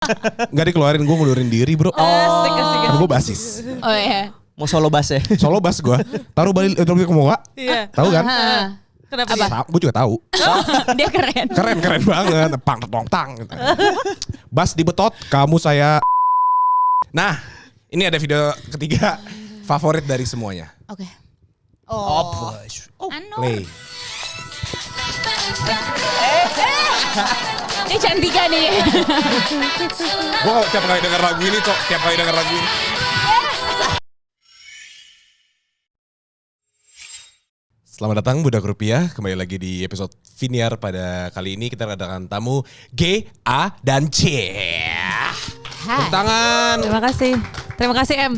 Enggak dikeluarin, gue ngundurin diri bro. Asik. Kan gue basis. Oh iya. Mau solo bass ya? Solo bass gue. Taruh balik ke Moa. Iya. Tahu kan? Kenapa? Gue juga tahu. Dia keren. Keren banget. Pang tong tang. Gitu. Bass dibetot, kamu saya. Nah, ini ada video ketiga favorit dari semuanya. Oke. Play. Ini cantika nih. Gue tiap kali denger lagu ini, Cok. Tiap kali denger lagu ini. Selamat datang Budak Rupiah. Kembali lagi di episode Viniar. Pada kali ini kita kedatangan tamu G, A, dan C. Tepuk tangan. Terima kasih M.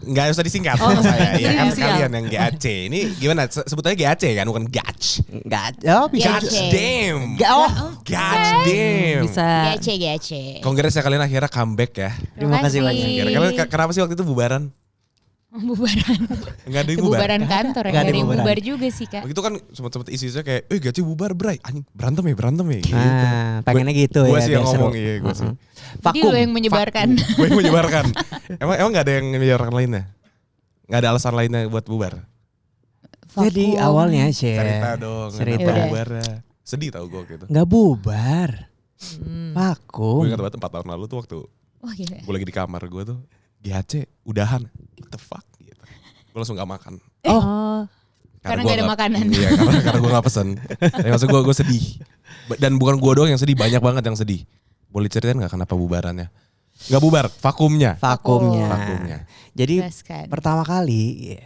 Nggak usah disingkat saya. Ya kan Siap. kalian yang GAC. Ini gimana? Sebutnya GAC kan, bukan Gach. Enggak. Oh, bisa. Gach damn. Oh. Gach damn. Bisa. Gace. Kongresnya kalian akhirnya comeback ya. Terima kasih banyak. Kira-kira kenapa sih waktu itu bubaran? Bubaran. Enggak ada yang bubar. Bubaran kantor. Nggak ada Gak ada yang bubaran. bubar juga sih Kak. Begitu kan sempet isi-isinya kayak, Gaci bubar bray. Anjing berantem ya gitu. Nah, pengennya gitu Gue ya. sih yang biar seru. ngomong, iya gue sih. Jadi lo yang menyebarkan. Gue yang menyebarkan. Emang gak ada yang menyebarkan lainnya? Gak ada alasan lainnya buat bubar? Jadi awalnya Cerita dong, Cerita. kenapa bubar? Sedih tau gue gitu. Nggak bubar. Vakum. Gue ingat banget 4 tahun lalu tuh waktu Wah gila. gue lagi di kamar gue tuh, GHC udahan. What the fuck gitu. Gue langsung gak makan. Oh. Karena gua nggak ada makanan. Iya, karena gue gak pesen. Tapi maksud gue sedih. Dan bukan gue doang yang sedih, banyak banget yang sedih. Boleh ceritain gak kenapa bubarannya? Gak bubar, vakumnya. Vakumnya. Jadi Jelaskan. pertama kali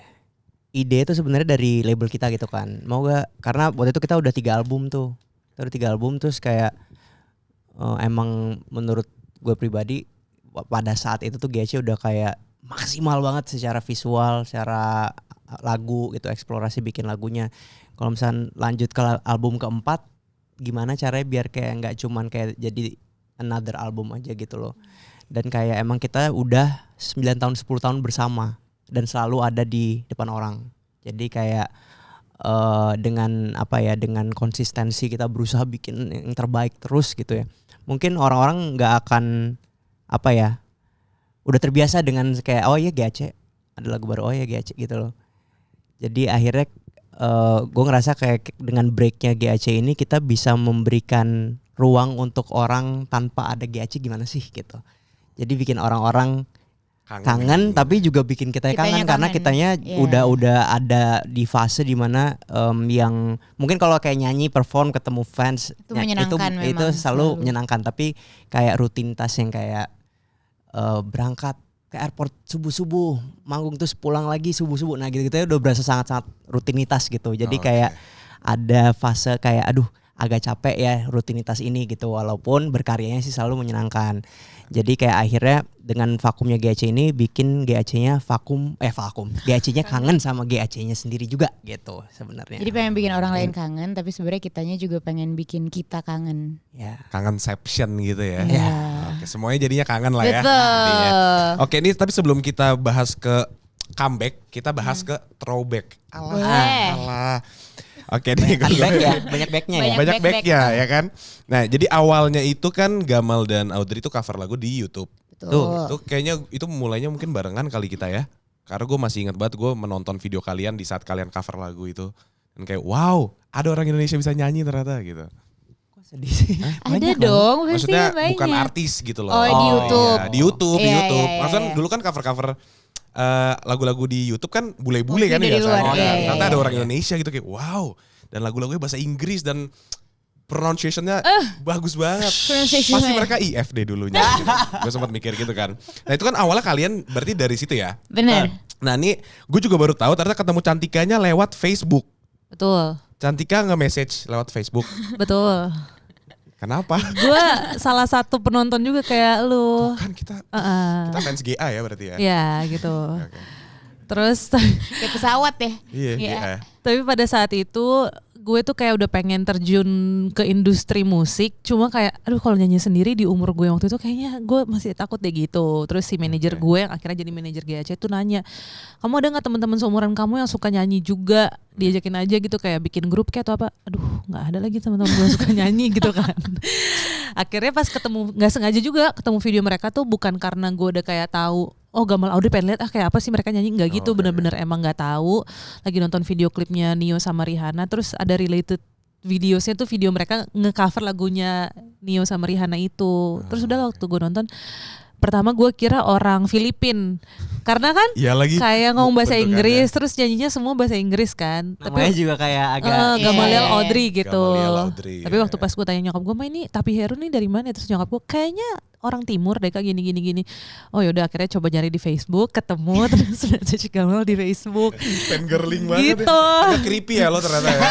ide itu sebenarnya dari label kita gitu kan. Mau gak? Karena waktu itu kita udah 3 album tuh. Kita udah 3 album terus kayak emang menurut gue pribadi pada saat itu tuh GC udah kayak maksimal banget secara visual, secara lagu gitu, eksplorasi bikin lagunya. Kalau misalnya lanjut ke album keempat, gimana caranya biar kayak nggak cuman kayak jadi another album aja gitu loh. Dan kayak emang kita udah 9 tahun 10 tahun bersama dan selalu ada di depan orang. Jadi kayak dengan dengan konsistensi kita berusaha bikin yang terbaik terus gitu ya. Mungkin orang-orang nggak akan udah terbiasa dengan kayak GAC ada lagu baru GAC gitu loh. Jadi akhirnya gue ngerasa kayak dengan breaknya GAC ini kita bisa memberikan ruang untuk orang tanpa ada GAC gimana sih gitu. Jadi bikin orang-orang kangen tapi juga bikin kita kangen karena kitanya udah ada di fase dimana yang mungkin kalau kayak nyanyi perform ketemu fans Itu menyenangkan itu memang, selalu menyenangkan, tapi kayak rutinitas yang kayak berangkat ke airport subuh-subuh, manggung terus pulang lagi subuh-subuh, nah gitu-gitu udah berasa sangat-sangat rutinitas gitu. Jadi kayak ada fase kayak agak capek ya rutinitas ini gitu, walaupun berkaryanya sih selalu menyenangkan. Jadi kayak akhirnya dengan vakumnya GAC ini bikin GAC-nya vakum. GAC-nya kangen sama GAC-nya sendiri juga gitu sebenarnya. Jadi pengen bikin orang lain kangen, tapi sebenarnya kitanya juga pengen bikin kita kangen. Ya. Kangenception gitu ya. Iya. Oke, semuanya jadinya kangen lah ya. Betul. Intinya. Oke, ini tapi sebelum kita bahas ke comeback, kita bahas ke throwback. Boleh. Alah. Oke nih, Kan back ya, banyak backnya ya. banyak back. backnya ya kan. Nah, jadi awalnya itu kan Gamal dan Audrey itu cover lagu di YouTube. Betul. Itu kayaknya itu mulainya mungkin barengan kali kita ya. Karena gue masih ingat banget gue menonton video kalian di saat kalian cover lagu itu. Dan kayak wow, ada orang Indonesia bisa nyanyi ternyata gitu. Kok sedih sih? Ada dong, pasti Maksudnya banyak. bukan artis gitu loh. Oh, di YouTube. Iya, di YouTube. Iya. Maksudnya dulu kan cover-cover lagu-lagu di YouTube kan bule-bule kan dari luar, biasanya. iya. Ternyata ada orang Indonesia gitu kayak wow. Dan lagu-lagunya bahasa Inggris dan pronunciation-nya bagus banget. Pronunciation-nya. Pasti mereka IFD dulunya. Gitu. Gue sempat mikir gitu kan. Nah itu kan awalnya kalian berarti dari situ ya. Bener. Nah ini gue juga baru tahu ternyata ketemu Cantikanya lewat Facebook. Betul. Cantika nge-message lewat Facebook. Betul. Kenapa? Gue salah satu penonton juga kayak lu. Kan kita fans GA ya berarti ya. Ya gitu. Oke. Terus Kayak pesawat ya. Iya. Iya. GA. tapi pada saat itu gue tuh kayak udah pengen terjun ke industri musik, cuma kayak aduh kalau nyanyi sendiri di umur gue waktu itu kayaknya gue masih takut deh gitu. Terus si manajer gue yang akhirnya jadi manajer GAC tuh nanya, kamu ada nggak teman-teman seumuran kamu yang suka nyanyi juga, diajakin aja gitu kayak bikin grup kayak atau apa. Aduh nggak ada lagi teman-teman gue yang suka nyanyi gitu kan. Akhirnya pas ketemu, nggak sengaja juga ketemu video mereka tuh bukan karena gue udah kayak tahu oh Gamal Audrey pengen lihat kayak apa sih mereka nyanyi, nggak gitu, bener-bener emang nggak tahu. Lagi nonton video klipnya Nio sama Rihanna, terus ada related videosnya tuh video mereka nge-cover lagunya Nio sama Rihanna itu. Terus udah waktu gue nonton pertama gue kira orang Filipin karena kan kayak ngomong bahasa Inggris terus nyanyinya semua bahasa Inggris kan. Namanya juga kayak agak Gamaliel Audrey gitu. Audrey, tapi waktu pas gue tanya nyokap gue, "Ma ini Tapi Heru nih dari mana?" Terus nyokap gue, "Kayaknya orang timur deh Kak gini. Oh yaudah akhirnya coba nyari di Facebook, ketemu terus message Gamal di Facebook. Fangirling banget gitu. Agak creepy ya lo ternyata ya.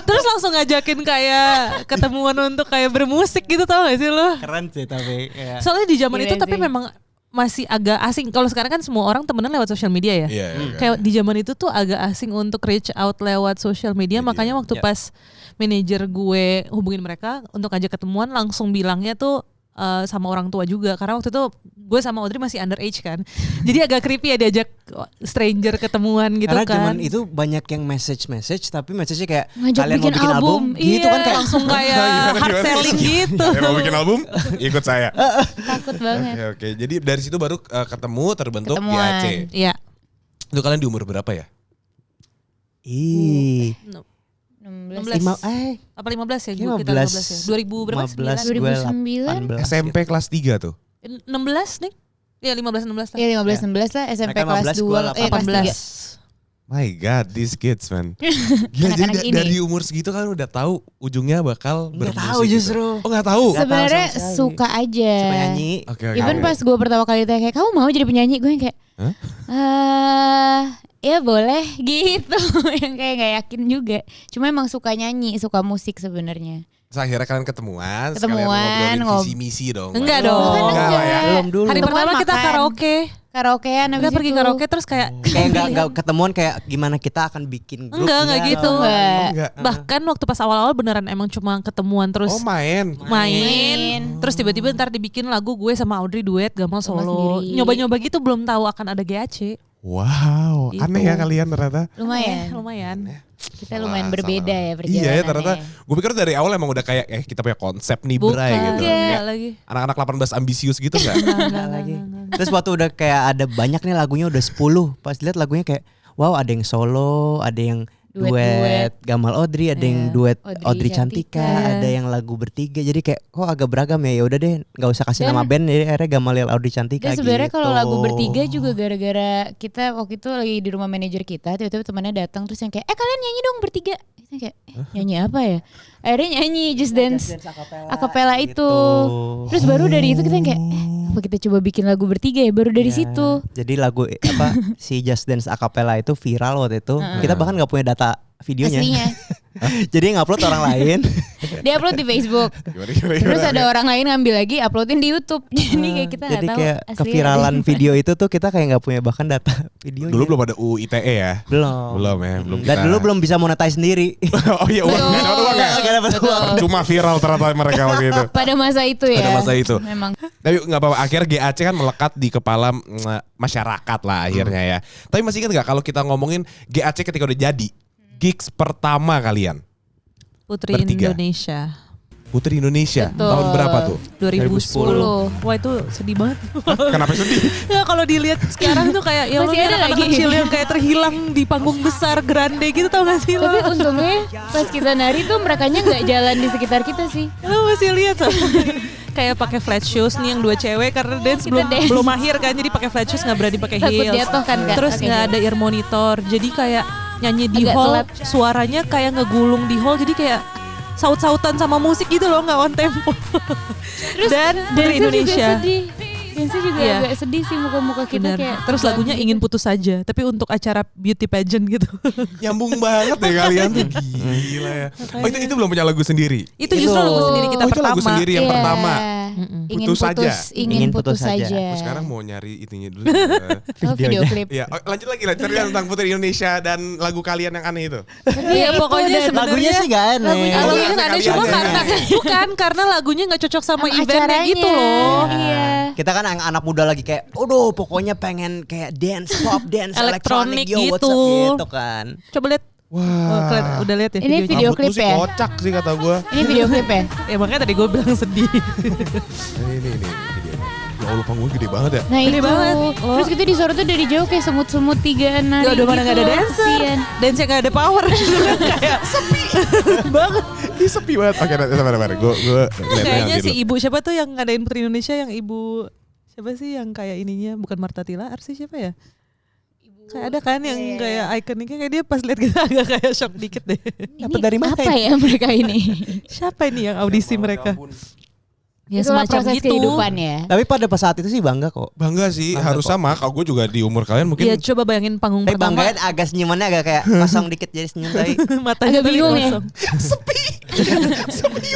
Terus langsung ngajakin kayak ketemuan untuk kayak bermusik gitu, tau gak sih lo? keren sih tapi. Soalnya di zaman itu Keren tapi sih. memang masih agak asing. Kalau sekarang kan semua orang temenan lewat sosial media ya. Iya. Kayak di zaman itu tuh agak asing untuk reach out lewat sosial media. Makanya waktu pas manajer gue hubungin mereka untuk ngajak ketemuan, langsung bilangnya tuh sama orang tua juga. Karena waktu itu gue sama Audrey masih underage kan. Jadi agak creepy ya diajak stranger ketemuan gitu. Karena kan. zaman itu banyak yang message tapi message-nya kayak Ngajak kalian bikin mau bikin album, gitu Iya, kan kayak langsung kayak hard selling gitu. Kalian mau bikin album? Ikut saya. Takut banget. Oke. Jadi dari situ baru ketemu terbentuk Ketemuan. GAC. Iya. Itu kalian di umur berapa ya? ih 16. Apa 15 ya? Kita 15 ya. 2000 berapa? 2009. 2009 SMP kelas 3 tuh. 16 nih? Iya 15-16 lah. Ya 15-16 lah SMP Mereka kelas 15, gua 2 kelas 3. My God, these kids man. Gila, jadi Anak-anak ini. dari umur segitu kan udah tahu ujungnya bakal nggak bermusik tahu gitu. justru. Oh nggak tahu. Nggak tahu Sebenarnya sama sekali. suka aja. Suka nyanyi. Oke. Even pas gue pertama kali tanya kayak kamu mau jadi penyanyi, gue yang kayak Hah? ya boleh gitu. Yang kayak nggak yakin juga. Cuma emang suka nyanyi, suka musik sebenarnya. Terus akhirnya kalian ketemuan Ketemuan, sekalian ngobrolin visi misi dong. Enggak Bareng. dong. Enggak lah ya. Belum dulu. Hari Ketemuan pertama kita makan. karaoke. Karaokean Kita abis pergi itu. karaoke terus kayak Kayak nggak ketemuan kayak gimana kita akan bikin grup. Enggak gitu. Enggak. Enggak. Bahkan waktu pas awal-awal beneran emang cuma ketemuan terus Oh main. main. Terus tiba-tiba ntar dibikin lagu gue sama Audrey duet, Gamal Sama solo. sendiri. Nyoba-nyoba gitu belum tahu akan ada GAC. Wow, Gitu. aneh ya kalian ternyata. Lumayan. Lumayan. Kita lumayan Wah, berbeda sama. ya perjalanannya. Iya ya ternyata. Gue pikir dari awal emang udah kayak kita punya konsep nih Bray gitu. Enggak lagi. Anak-anak 18 ambisius gitu enggak? Enggak lagi. Terus waktu udah kayak ada banyak nih lagunya udah 10. Pas lihat lagunya kayak wow ada yang solo, ada yang duet Gamal Audrey, ada yang duet Audrey Cantika, ada yang lagu bertiga. Jadi kayak kok agak beragam ya. Ya udah deh, nggak usah kasih Dan- nama band, jadi akhirnya Gamaliel Audrey Cantika. Dan sebenarnya gitu. kalau lagu bertiga juga gara-gara kita waktu itu lagi di rumah manajer kita, tiba-tiba temannya datang terus yang kayak kalian nyanyi dong bertiga. Kita kayak nyanyi apa ya? Akhirnya nyanyi Just Dance akapela itu. Gitu. Terus baru dari itu kita yang kayak apa kita coba bikin lagu bertiga ya? Baru dari Ya, situ. Jadi lagu apa si Just Dance Acapella itu viral waktu itu. Kita bahkan nggak punya data videonya. Aslinya. Jadi ngupload orang lain. Dia upload di Facebook. Gimana? Terus ada orang lain ngambil lagi uploadin di YouTube. Jadi kayak kita nggak Jadi tahu kayak aslinya keviralan ada. video itu tuh kita kayak nggak punya bahkan data videonya. Dulu belum ada UU ITE ya? Belum. Belum ya, belum Dan kita. dulu belum bisa monetize sendiri. Oh iya, uang nggak dapat uang ya? Nggak dapat uang. Cuma viral ternyata mereka waktu itu. Pada masa itu ya. Pada masa itu. Memang. Tapi nggak apa-apa. Akhirnya GAC kan melekat di kepala masyarakat lah akhirnya ya. Tapi masih ingat nggak kalau kita ngomongin GAC ketika udah jadi gigs pertama kalian? Putri Bertiga. Indonesia. Putri Indonesia. Betul. Tahun berapa tuh? 2010. Wah itu sedih banget. Kenapa sedih? Ya kalau dilihat sekarang tuh kayak ya Masih Allah, ada anak-anak lagi. kecil yang kayak terhilang di panggung besar grande gitu, tau gak sih lo? Tapi untungnya pas kita nari tuh merekanya nggak jalan di sekitar kita sih. Lo masih lihat tuh. Kayak pakai flat shoes nih yang 2 cewek karena dance Kita dance. belum mahir kan, jadi pakai flat shoes nggak berani pakai Takut heels. jatuh kan, Kak? Terus Pakai nggak heels. ada ear monitor, jadi kayak nyanyi di Agak hall telat. suaranya kayak ngegulung di hall, jadi kayak saut-sautan sama musik gitu loh, nggak on tempo. Dan dari Dancer juga Indonesia. sedih. Dance juga Iya. agak sedih sih muka-muka kita Benar. kayak. Terus lagunya gitu. ingin putus saja, tapi untuk acara beauty pageant gitu. Nyambung banget deh kalian tuh. Gila ya. Oh itu belum punya lagu sendiri? Itu justru lagu sendiri kita Oh, itu lagu pertama. sendiri yang Iya. pertama. Ingin Putus saja. Ingin putus saja. Aku sekarang mau nyari itunya dulu. Oh, video klip. Ya, lanjut lagi lah cerita tentang Putri Indonesia dan lagu kalian yang aneh itu. Iya pokoknya Lagunya sebenarnya sih gak aneh. lagunya- lagunya Lagunya nggak ada kalian cuma aja. karena karena lagunya nggak cocok sama Sama eventnya acaranya. gitu loh. Iya. Kita kan yang anak muda lagi kayak, aduh pokoknya pengen kayak dance, pop dance, Elektronik electronic, yo what's gitu. up gitu kan. Coba lihat. Oh, kalian udah lihat ya Ini videonya? video Rambut lu klip sih ya? kocak sih kata gue. Ini video klip ya? Ya makanya tadi gue bilang sedih. Ini videonya. Ya Allah panggungnya gede banget ya. Nah Gede itu. banget. Terus kita disuruh tuh dari jauh kayak semut-semut 3 nari Gak udah mana gitu. gak ada dancer. Kasian. Dance yang gak ada power gitu kan kayak sepi banget. Ini sepi banget. Oke, sabar. Gue Kayaknya si ibu siapa tuh yang ngadain Putri Indonesia yang ibu siapa sih yang kayak ininya bukan Marta Tilaar sih siapa ya? Kayak ada kan yang kayak ikoniknya kayak dia pas lihat kita agak kayak shock dikit deh. Ini Dapat dari mana apa ya mereka ini? Siapa ini yang audisi mereka? Ya Itulah semacam proses gitu. kehidupan ya. Tapi pada pas saat itu sih bangga kok. Bangga sih, Bangga harus kok. sama. Kalau gue juga di umur kalian mungkin Iya coba bayangin panggung Tapi pertama. bangganya agak senyumannya agak kayak kosong dikit jadi senyum tadi. Matanya Agak tadi bingung ya? kosong. sepi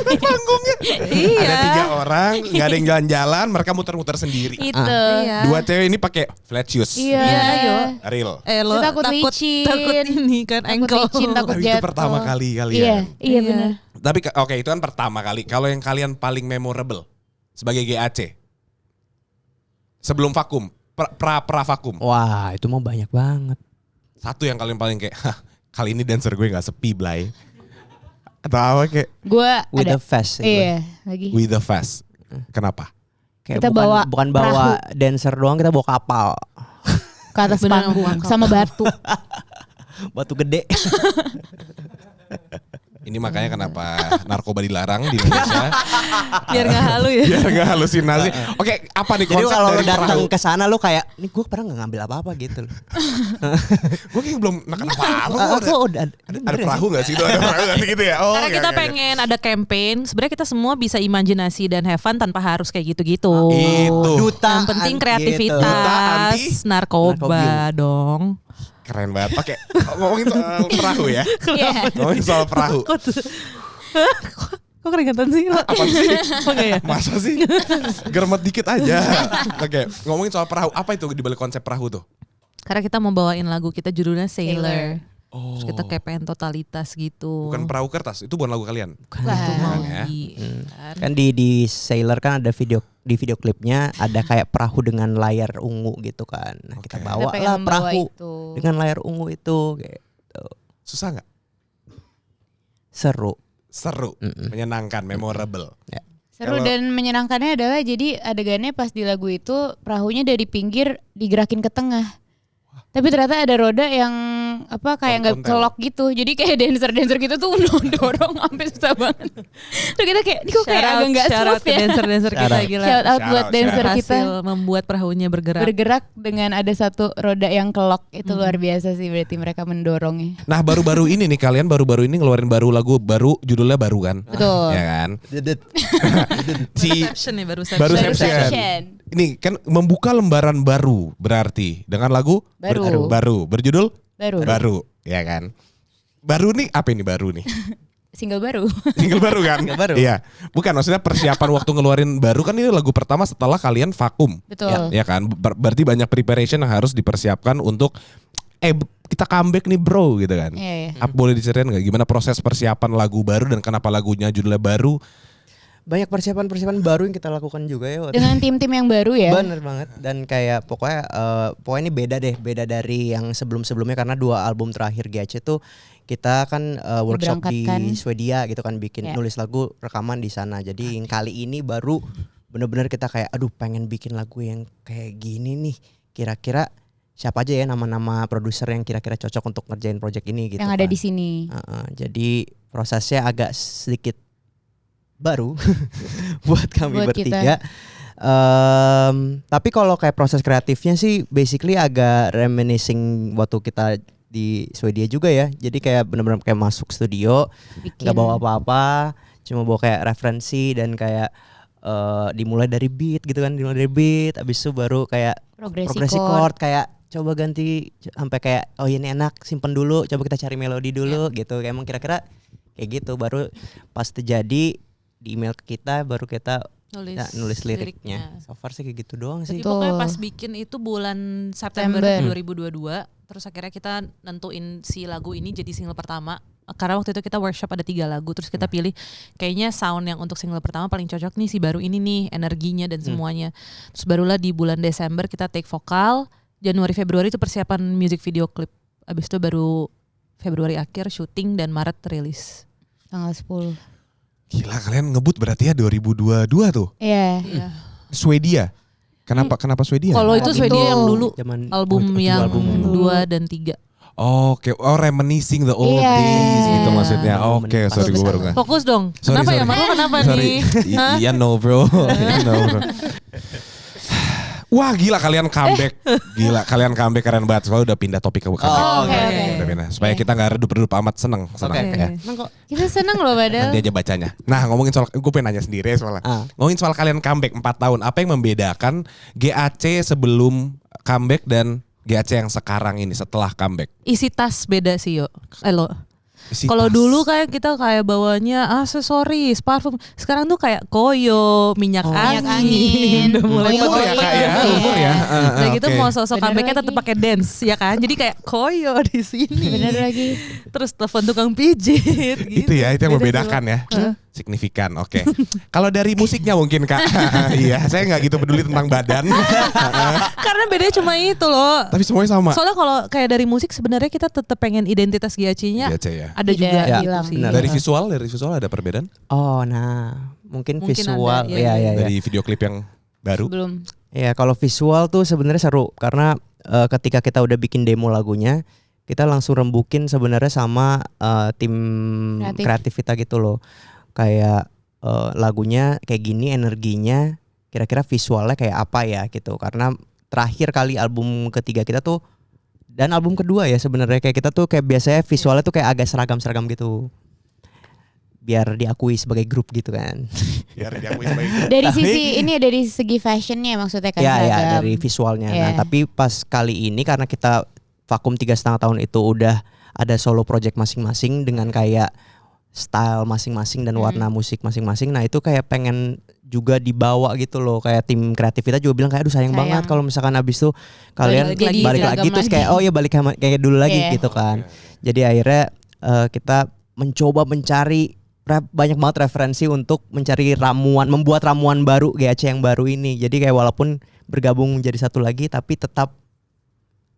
banget panggungnya. Iya. Ada 3 orang, nggak ada yang jalan-jalan, mereka muter-muter sendiri. Itu. Iya. 2 cewek ini pakai flat shoes. Iya. Iya, ayo. Real. Lo Saya takut licin. takut ini kan Takut ankle. licin, takut Tapi itu jatuh. pertama kali Iya, kalian. iya benar. Tapi oke, itu kan pertama kali. Kalau yang kalian paling memorable sebagai GAC sebelum vakum, pra vakum. Wah itu mah banyak banget. Satu yang kalian paling kayak, "Hah, kali ini dancer gue nggak sepi, Blay." Atau apa kayak Gua With ada. the fest sih gue. Iya, lagi. with the fast. Kenapa? Kayak Kita bawa bukan bawa dancer doang, kita bawa kapal. Ke atas Beneran panggung buang sama batu. Batu gede. Ini makanya kenapa narkoba dilarang di Indonesia. Biar gak halu ya. Biar gak halusinasi. Oke, apa nih Jadi konsep kalau dari lu datang perahu? ke sana lu kayak, nih gue pernah nggak ngambil apa-apa gitu. Gue kayak belum kenapa apa. Aku udah Ada perahu gak sih? Itu ada perahu gak sih gitu ya? Oh, Karena oke, kita oke, oke. pengen ada campaign, sebenarnya kita semua bisa imajinasi dan have fun tanpa harus kayak gitu-gitu. Itu. Yang penting Duta kreativitas, anti- narkoba dong. Keren banget. Oke, ngomongin soal perahu ya. Iya. Ngomongin soal perahu. Kok keringetan sih? Apa sih? Oh, enggak ya? Masa sih? Geremet dikit aja. Oke, ngomongin soal perahu. Apa itu dibalik konsep perahu tuh? Karena kita mau bawain lagu kita judulnya Sailor. Oh. Terus kita kayak pengen totalitas gitu. Bukan perahu kertas, itu bukan lagu kalian. Itu mau Bukan ya? kan. Kan di Sailor kan ada video klipnya ada kayak perahu dengan layar ungu gitu kan. Nah, kita Oke. bawa Kita pengen lah membawa perahu itu. dengan layar ungu itu gitu. Susah nggak? Seru. Seru, menyenangkan, memorable. Seru Kalau- dan menyenangkannya adalah jadi adegannya pas di lagu itu perahunya dari pinggir digerakin ke tengah. Tapi ternyata ada roda yang apa kayak nggak Kontel. kelok gitu. Jadi kayak dancer gitu tuh dorong sampai susah banget. Terus kita kayak, ini kok kayak agak nggak Shout out smooth ke ya. dancer-dancer kita Shout gila. Shout out buat Shout dancer out. kita. Berhasil membuat perahunya bergerak. Bergerak dengan ada satu roda yang kelok. Itu luar biasa sih berarti mereka mendorongnya. Nah baru-baru ini nih kalian baru-baru ini ngeluarin lagu baru judulnya baru kan? Betul. Ya kan? Si Perception nih barusan. Baru Perception. ini kan membuka lembaran baru berarti dengan lagu Baru. berjudul Baru. ya kan? Baru nih apa ini baru nih? Single baru. Single baru kan? Single baru. Iya. Bukan maksudnya persiapan waktu ngeluarin baru kan ini lagu pertama setelah kalian vakum. Betul. Ya kan? Berarti banyak preparation yang harus dipersiapkan untuk kita comeback nih bro gitu kan. Iya, iya. Apa boleh diceritain nggak gimana proses persiapan lagu baru dan kenapa lagunya judulnya baru? Banyak persiapan baru yang kita lakukan juga ya. Dengan tim-tim yang baru ya. Bener banget dan kayak pokoknya ini beda dari yang sebelum-sebelumnya karena 2 album terakhir GAC tuh kita kan workshop di Diberangkatkan. Swedia gitu kan bikin Ya. nulis lagu rekaman di sana. Jadi yang kali ini baru bener-bener kita kayak aduh pengen bikin lagu yang kayak gini nih. Kira-kira siapa aja ya nama-nama produser yang kira-kira cocok untuk ngerjain project ini gitu. Yang ada kan. di sini. Jadi prosesnya agak sedikit baru buat kami Buat bertiga. Tapi kalau kayak proses kreatifnya sih basically agak reminiscing waktu kita di Swedia juga ya. Jadi kayak benar-benar kayak masuk studio, Bikin. nggak bawa apa-apa, cuma bawa kayak referensi dan kayak dimulai dari beat gitu kan, dimulai dari beat, abis itu baru kayak progresi chord, kayak coba ganti sampai kayak oh ini enak, simpen dulu, coba kita cari melodi dulu gitu. Kayak emang kira-kira kayak gitu, baru pas terjadi di email ke kita baru kita nulis liriknya. So far sih kayak gitu doang sih. Jadi pokoknya pas bikin itu bulan September 2022, terus akhirnya kita nentuin si lagu ini jadi single pertama. Karena waktu itu kita workshop ada 3 lagu, terus kita pilih kayaknya sound yang untuk single pertama paling cocok nih si baru ini nih, energinya dan semuanya. Terus barulah di bulan Desember kita take vokal, Januari Februari itu persiapan music video clip. Abis itu baru Februari akhir syuting dan Maret rilis. Tanggal 10. Gila kalian ngebut berarti ya 2022 tuh. Iya. Swedia. Kenapa Swedia? Kalau itu Swedia yang dulu album itu yang album 2 dan 3. Oke, reminiscing the old Iya. days gitu maksudnya. Oke, sorry gue baru nggak. Fokus dong. Sorry, Kenapa ya? sorry. Marco kenapa Sorry. nih? Hah? Iya no bro. Iya, no, bro. Wah gila kalian comeback. Gila kalian comeback keren banget. Soalnya udah pindah topik ke Oh, comeback. oke. Udah pindah. Supaya kita gak redup-redup amat, seneng Oke. ya. Kita seneng loh padahal. Nanti aja bacanya. Nah ngomongin soal, gue pengen nanya sendiri soalnya. Ngomongin soal kalian comeback 4 tahun. Apa yang membedakan GAC sebelum comeback dan GAC yang sekarang ini setelah comeback? Isi tas beda sih yo. Lo. Isi Kalau tas. dulu kayak kita kayak bawanya aksesoris, parfum. Sekarang tuh kayak koyo, minyak angin. Udah mulai Umur ya kak ya, umur ya. Udah gitu Oke. mau sosok Bener comebacknya lagi. tetap pakai dance ya kan. Jadi kayak koyo di sini. Bener lagi. Terus telepon tukang pijit gitu. Itu ya, itu yang Beda sih, membedakan ya. Signifikan, oke. Kalau dari musiknya mungkin kak, iya saya nggak gitu peduli tentang badan. Karena bedanya cuma itu loh. Tapi semuanya sama. Soalnya kalau kayak dari musik sebenarnya kita tetap pengen identitas GAC-nya GAC ya. ada Tidak juga hilang. gitu sih. Benar. Dari visual ada perbedaan? Oh nah, mungkin Mungkin visual ada, ya. ya. Dari video klip yang baru? Belum. Ya kalau visual tuh sebenarnya seru karena ketika kita udah bikin demo lagunya, kita langsung rembukin sebenarnya sama tim kreatif kita gitu loh. Kayak lagunya kayak gini, energinya, kira-kira visualnya kayak apa ya gitu. Karena terakhir kali album ketiga kita tuh dan album kedua ya sebenarnya kayak kita tuh kayak biasanya visualnya tuh kayak agak seragam-seragam gitu. Biar diakui sebagai grup gitu kan. Biar diakui sebagai Dari sisi ini ya, dari segi fashionnya maksudnya kan Ya seragam. dari visualnya. Nah Iya. tapi pas kali ini karena kita vakum 3,5 tahun itu udah ada solo project masing-masing dengan kayak style masing-masing dan warna musik masing-masing. Nah itu kayak pengen juga dibawa gitu loh. Kayak tim kreatif kita juga bilang kayak aduh sayang banget kalau misalkan abis itu kalian Balik balik lagi lagi terus seragam kayak lagi. oh ya balik kayak dulu lagi Iya. gitu kan. Jadi akhirnya kita mencoba mencari banyak banget referensi untuk mencari membuat ramuan baru GAC yang baru ini. Jadi kayak walaupun bergabung jadi satu lagi tapi tetap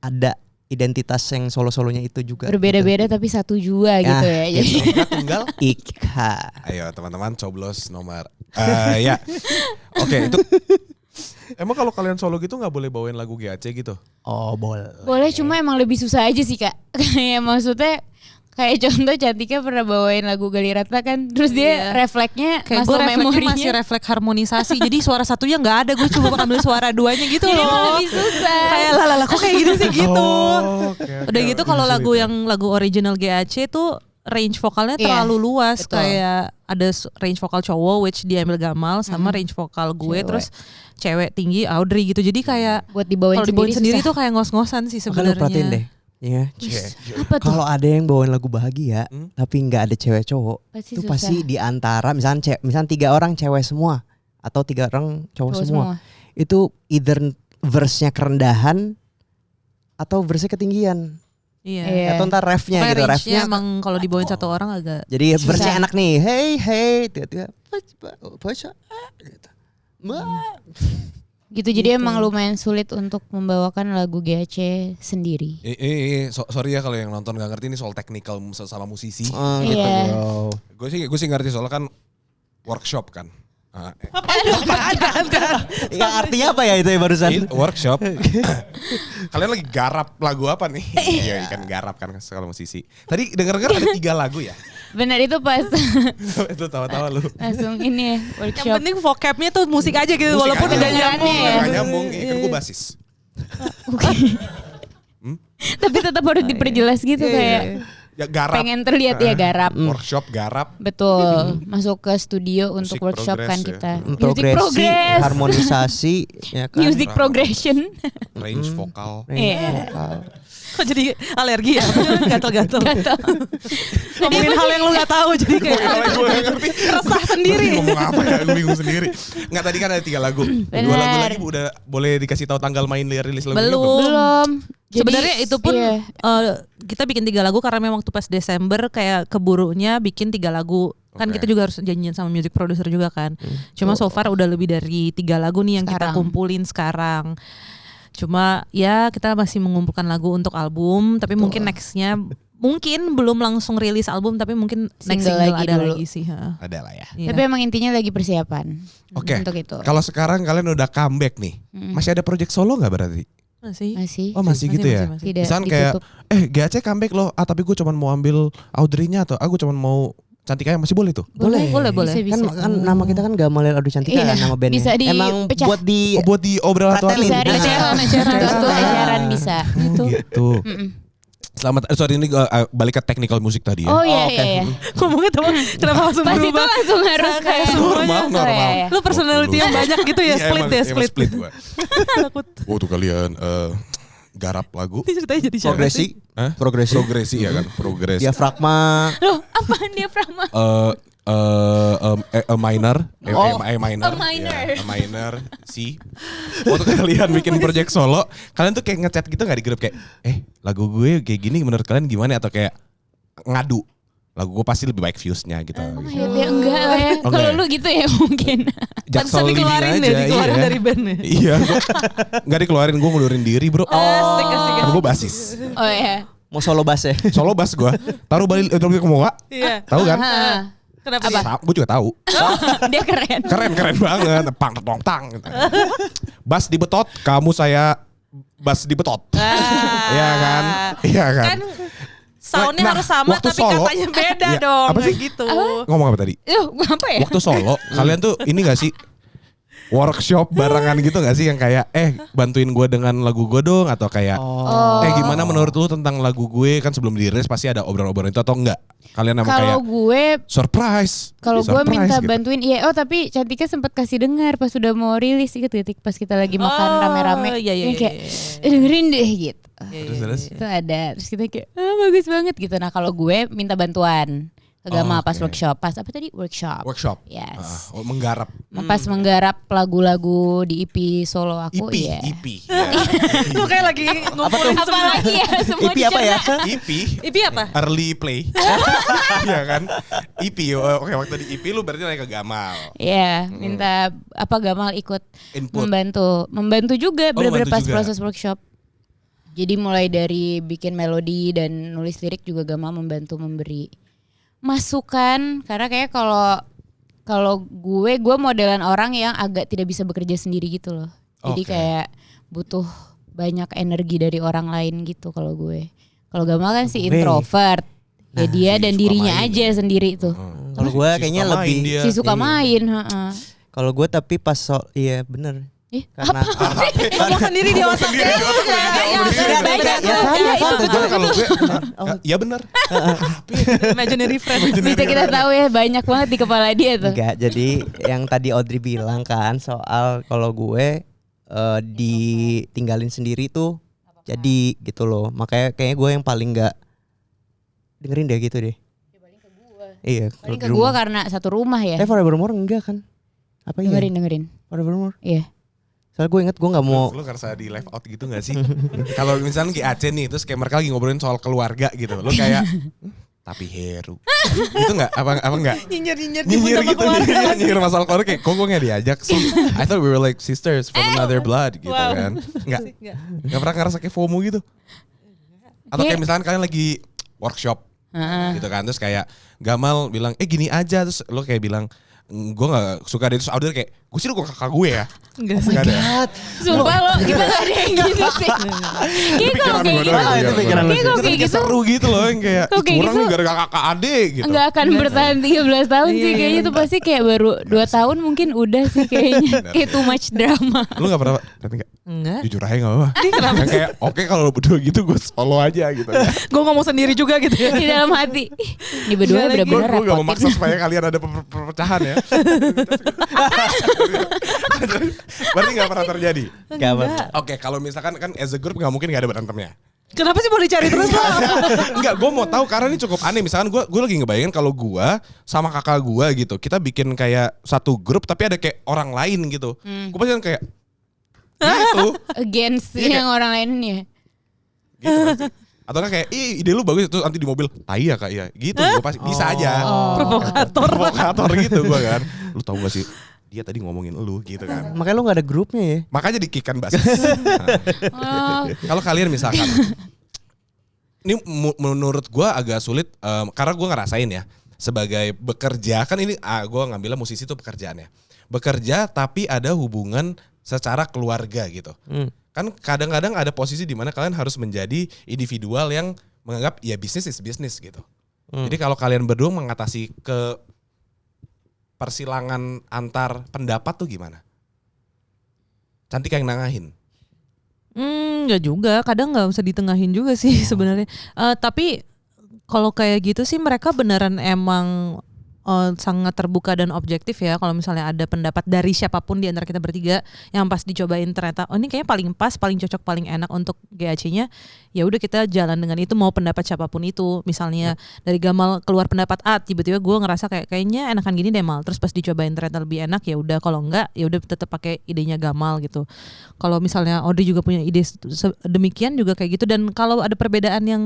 ada identitas yang solo-solonya itu juga. Berbeda-beda tapi satu jua gitu ya. Jadi Nomor tunggal. Ika. Ayo teman-teman coblos nomor. Ya. Oke itu. Emang kalau kalian solo gitu nggak boleh bawain lagu GAC gitu? Oh boleh. boleh cuma emang lebih susah aja sih kak. Kayak maksudnya kayak contoh Cantika pernah bawain lagu Galirata kan, terus dia refleksnya Kayak gue muscle refleksnya memorinya masih refleks harmonisasi. Jadi suara satunya nggak ada, gue coba ambil suara duanya gitu jadi loh. lebih susah. Kayak lah kok kayak gini sih gitu. Oke. Udah gitu kalau lagu yang lagu original GAC tuh range vokalnya Iya, terlalu luas. betul. Kayak ada range vokal cowok which diambil Gamal sama range vokal gue Cewek. terus cewek tinggi Audrey gitu. Jadi kayak buat dibawain kalau dibawain sendiri susah. tuh kayak ngos-ngosan sih Makanya perhatiin sebenarnya. deh. Ya. Apa tuh? Kalau ada yang bawain lagu bahagia tapi nggak ada cewek cowok, Pasti itu susah. pasti di antara misalnya 3 orang cewek semua atau 3 orang cowok semua. Itu either verse-nya kerendahan atau verse-nya ketinggian. Iya. Iya. Atau ntar refnya Kayak gitu, range-nya refnya emang kalau dibawain satu orang agak jadi susah. verse-nya enak nih. Hey, tiba-tiba gitu. Gitu jadi emang lumayan sulit untuk membawakan lagu GAC sendiri. Sorry ya kalau yang nonton gak ngerti ini soal technical sama musisi. Oh, gitu. Iya. Bro. Gue sih ngerti soalnya kan workshop kan. Ya, artinya apa ya itu ya barusan? Workshop. Kalian lagi garap lagu apa nih? Iya kan garap kan kalau musisi. Tadi denger-denger ada 3 lagu ya. Bener itu pas Itu tawa-tawa lu. langsung ini ya, yang workshop. penting vocabnya tuh musik aja gitu Musik walaupun aja. udah nyambung ya. Gak nyambung, kan gue basis. Tapi tetap harus diperjelas gitu kayak Ya garap. pengen terlihat ya garap. Workshop garap. Betul, masuk ke studio untuk Musik workshop kan progress kita. ya. Music Progresi, progress, harmonisasi, ya kan. music progression. Range vokal. Iya. Kok jadi alergi ya? Gatel-gatel. Ngomongin hal yang lu gak tahu jadi kayak Gue gak ngerti. resah sendiri. Ngomong apa ya, gue bingung sendiri. Nggak, tadi kan ada 3 lagu. 2 lagu lagi udah boleh dikasih tahu tanggal main rilis lagunya belum? Belum. Jadi, Sebenarnya itu pun iya. kita bikin 3 lagu karena memang waktu pas Desember kayak keburunya bikin 3 lagu. Kan Oke. kita juga harus janjian sama music producer juga kan. Cuma so far udah lebih dari 3 lagu nih yang kita Sekarang. kumpulin sekarang. Cuma ya kita masih mengumpulkan lagu untuk album, tapi mungkin nextnya mungkin belum langsung rilis album, tapi mungkin next Single single lagi ada dulu. lagi sih. Ada lah ya. Iya. Tapi emang intinya lagi persiapan Oke. untuk itu. Kalau sekarang kalian udah comeback nih, masih ada project solo nggak berarti? Masih. Oh masih gitu ya? masih. Tidak Misalnya kayak, ditutup. GAC comeback loh, tapi gue cuma mau ambil Audrey-nya atau aku cuma mau Cantika masih boleh tuh? Boleh. Bisa, bisa. Kan nama kita kan Gamalel Adu Cantika Iya, nama bandnya. bisa Emang dipecah. buat di Buat di obral atau Fratelin. Bisa ada eceran tuh eceran bisa. gitu. Selamat, sorry ini balik ke technical musik tadi ya. Oh iya iya iya. Ngomongnya tuh kenapa langsung Pas itu berubah? langsung harus kayak Normal. Oh, iya, iya. Lu personality yang banyak gitu ya, Iya, split emang- ya, emang split. split gua. Takut. Oh tuh kalian garap lagu. Ini ceritanya jadi siapa sih? progresi, Hah? progresi, Progresi ya kan, progresi. diafragma, Loh, apaan dia Prama? A minor, A minor, A minor. Ya, A minor, C. Waktu kalian bikin project solo, kalian tuh kayak ngechat gitu nggak di grup kayak, lagu gue kayak gini menurut kalian gimana, atau kayak ngadu, lagu gue pasti lebih baik viewsnya gitu. Oh ya dia enggak lah ya. Oh, Kalau enggak ya? lu gitu ya mungkin. Pantesan dikeluarin deh, dikeluarin dari bandnya. Iya, nggak dikeluarin, gue ngundurin diri bro. Asik, asik, Kan gue basis, Oh ya. mau solo bass ya. solo bass gue, taruh balik ke Moa, Iya. tahu kan? Kenapa dia? Gue juga tahu. Dia keren. Keren banget, pang tong tang. Gitu. Bas dibetot, kamu saya bas dibetot. Iya kan? Iya kan? Kan soundnya Nah, harus sama waktu tapi solo- katanya beda Iya, dong. apa sih? Kayak gitu. Ngomong apa tadi? Apa ya? Waktu solo, kalian tuh ini gak sih workshop barengan gitu gak sih yang kayak bantuin gue dengan lagu gue dong, atau kayak gimana menurut lu tentang lagu gue, kan sebelum dirilis pasti ada obrolan-obrolan itu atau enggak? Kalian emang kayak Kalau gue surprise. Kalau gue Surprise minta gitu. bantuin, iya. Oh tapi Cantika sempat kasih dengar pas sudah mau rilis, inget gak pas kita lagi makan rame-rame, iya, dia iya, kayak iya. dengerin deh gitu. Terus? Itu ada, terus kita kayak bagus banget gitu. Nah kalau gue minta bantuan ke Gama pas oke. workshop, pas apa tadi workshop. Workshop. Yes. Menggarap. Pas menggarap lagu-lagu di EP solo aku, EP, iya. EP. Ya. Lu kayak lagi ngumpulin Apa lagi ya semua IP apa ya? EP. IP apa? Early play. Iya kan? EP. Oke, waktu di EP lu berarti naik ke Gamal. Iya, minta apa Gamal ikut Input. membantu juga benar-benar membantu pas juga. proses workshop. Jadi mulai dari bikin melodi dan nulis lirik juga Gamal membantu memberi masukan, karena kayak kalau gue modelan orang yang agak tidak bisa bekerja sendiri gitu loh. Jadi Oke. kayak butuh banyak energi dari orang lain gitu kalau gue. Kalau Gamal kan si introvert. Ya dia si dan suka dirinya main aja sendiri tuh. Kalau gue Si kayaknya suka main lebih dia. Si suka Iya. main, heeh. Kalau gue tapi pas iya bener. Karena Ngomong sendiri di otaknya. Banyak Ya, tuh. kan, Iya, kan, itu. Kalau gue, ya benar. Imaginary friend. Bisa kita tahu ya banyak banget di kepala dia tuh. enggak, jadi yang tadi Audrey bilang kan soal kalau gue ditinggalin sendiri tuh jadi gitu loh. Makanya kayaknya gue yang paling enggak dengerin deh gitu deh. Iya, Paling kalau ke di gue rumah. karena satu rumah ya. Forevermore enggak kan? Apa ya? Dengerin. Forevermore. Iya. Soalnya gue inget gue nggak mau. Lu ngerasa di live out gitu gak sih? Kalau misalnya GAC nih, terus kayak mereka lagi ngobrolin soal keluarga gitu. Lu kayak, tapi Heru. Gitu gak? Apa enggak? Nyinyir Nyinyir gitu, nyinyir masalah keluarga kayak, kok gue gak diajak sih? I thought we were like sisters from another blood gitu Wow. kan. Gak pernah ngerasa kayak FOMO gitu? Atau kayak misalnya kalian lagi workshop gitu kan, terus kayak Gamal bilang, gini aja, terus lu kayak bilang, gue gak suka deh, terus Audrey kayak, Gue sih dukung kakak gue ya. Enggak sih. Gak ada. Sumpah lo, kita gak ada yang gitu sih. Kayak kalau kayak gitu, itu pikiran lu. kayak kalau kayak gitu Seru gitu loh yang kayak Kok kayak curang gitu? nih gara-gara kakak adik gitu. nggak akan bertahan 13 tahun sih Iya, kayaknya iya. tuh pasti kayak baru 2 tahun mungkin udah sih kayaknya. Kayak too much drama. Lu gak pernah tapi gak? Enggak. Jujur aja gak apa-apa. Yang kayak oke kalau lu berdua gitu gue solo aja gitu. Gue ngomong sendiri juga gitu ya. Di dalam hati. Ini berdua Nggak lagi. bener-bener Gue gak memaksa repotin. supaya kalian ada perpecahan ya. Berarti gak pernah terjadi. Gak apa. Oke, kalau misalkan kan as a group gak mungkin gak ada berantemnya. Kenapa sih mau dicari terus lah? Enggak, gue mau tahu karena ini cukup aneh. Misalkan gue lagi ngebayangin kalau gue sama kakak gue gitu, kita bikin kayak satu grup tapi ada kayak orang lain gitu. Gue pasti kan kayak gitu. Against Iya, kayak- yang orang lainnya. Gitu pasti. Atau kan kayak, ide lu bagus itu nanti di mobil, tai ya kak ya, gitu. Gue pasti bisa aja. Provokator gitu gue kan. Lu tahu gak sih? Dia tadi ngomongin lu gitu kan. Makanya lu gak ada grupnya ya. Makanya dikikan basis. Oh, Kalau kalian misalkan, ini menurut gue agak sulit karena gue ngerasain ya sebagai bekerja kan ini gue ngambilnya musisi itu pekerjaannya. Bekerja tapi ada hubungan secara keluarga gitu. Kan kadang-kadang ada posisi di mana kalian harus menjadi individual yang menganggap ya bisnis is bisnis gitu. Jadi kalau kalian berdua mengatasi ke persilangan antar pendapat tuh gimana? Cantik yang nangahin. Enggak juga, kadang nggak usah ditengahin juga sih sebenarnya. Tapi kalau kayak gitu sih mereka beneran emang sangat terbuka dan objektif ya. Kalau misalnya ada pendapat dari siapapun di antara kita bertiga yang pas dicobain ternyata oh ini kayaknya paling pas, paling cocok, paling enak untuk GAC-nya, ya udah kita jalan dengan itu mau pendapat siapapun itu. Misalnya dari Gamal keluar pendapat A, tiba-tiba gue ngerasa kayaknya enakan gini deh Mal. Terus pas dicobain ternyata lebih enak, ya udah kalau enggak ya udah tetap pakai idenya Gamal gitu. Kalau misalnya Audrey juga punya ide demikian juga kayak gitu, dan kalau ada perbedaan yang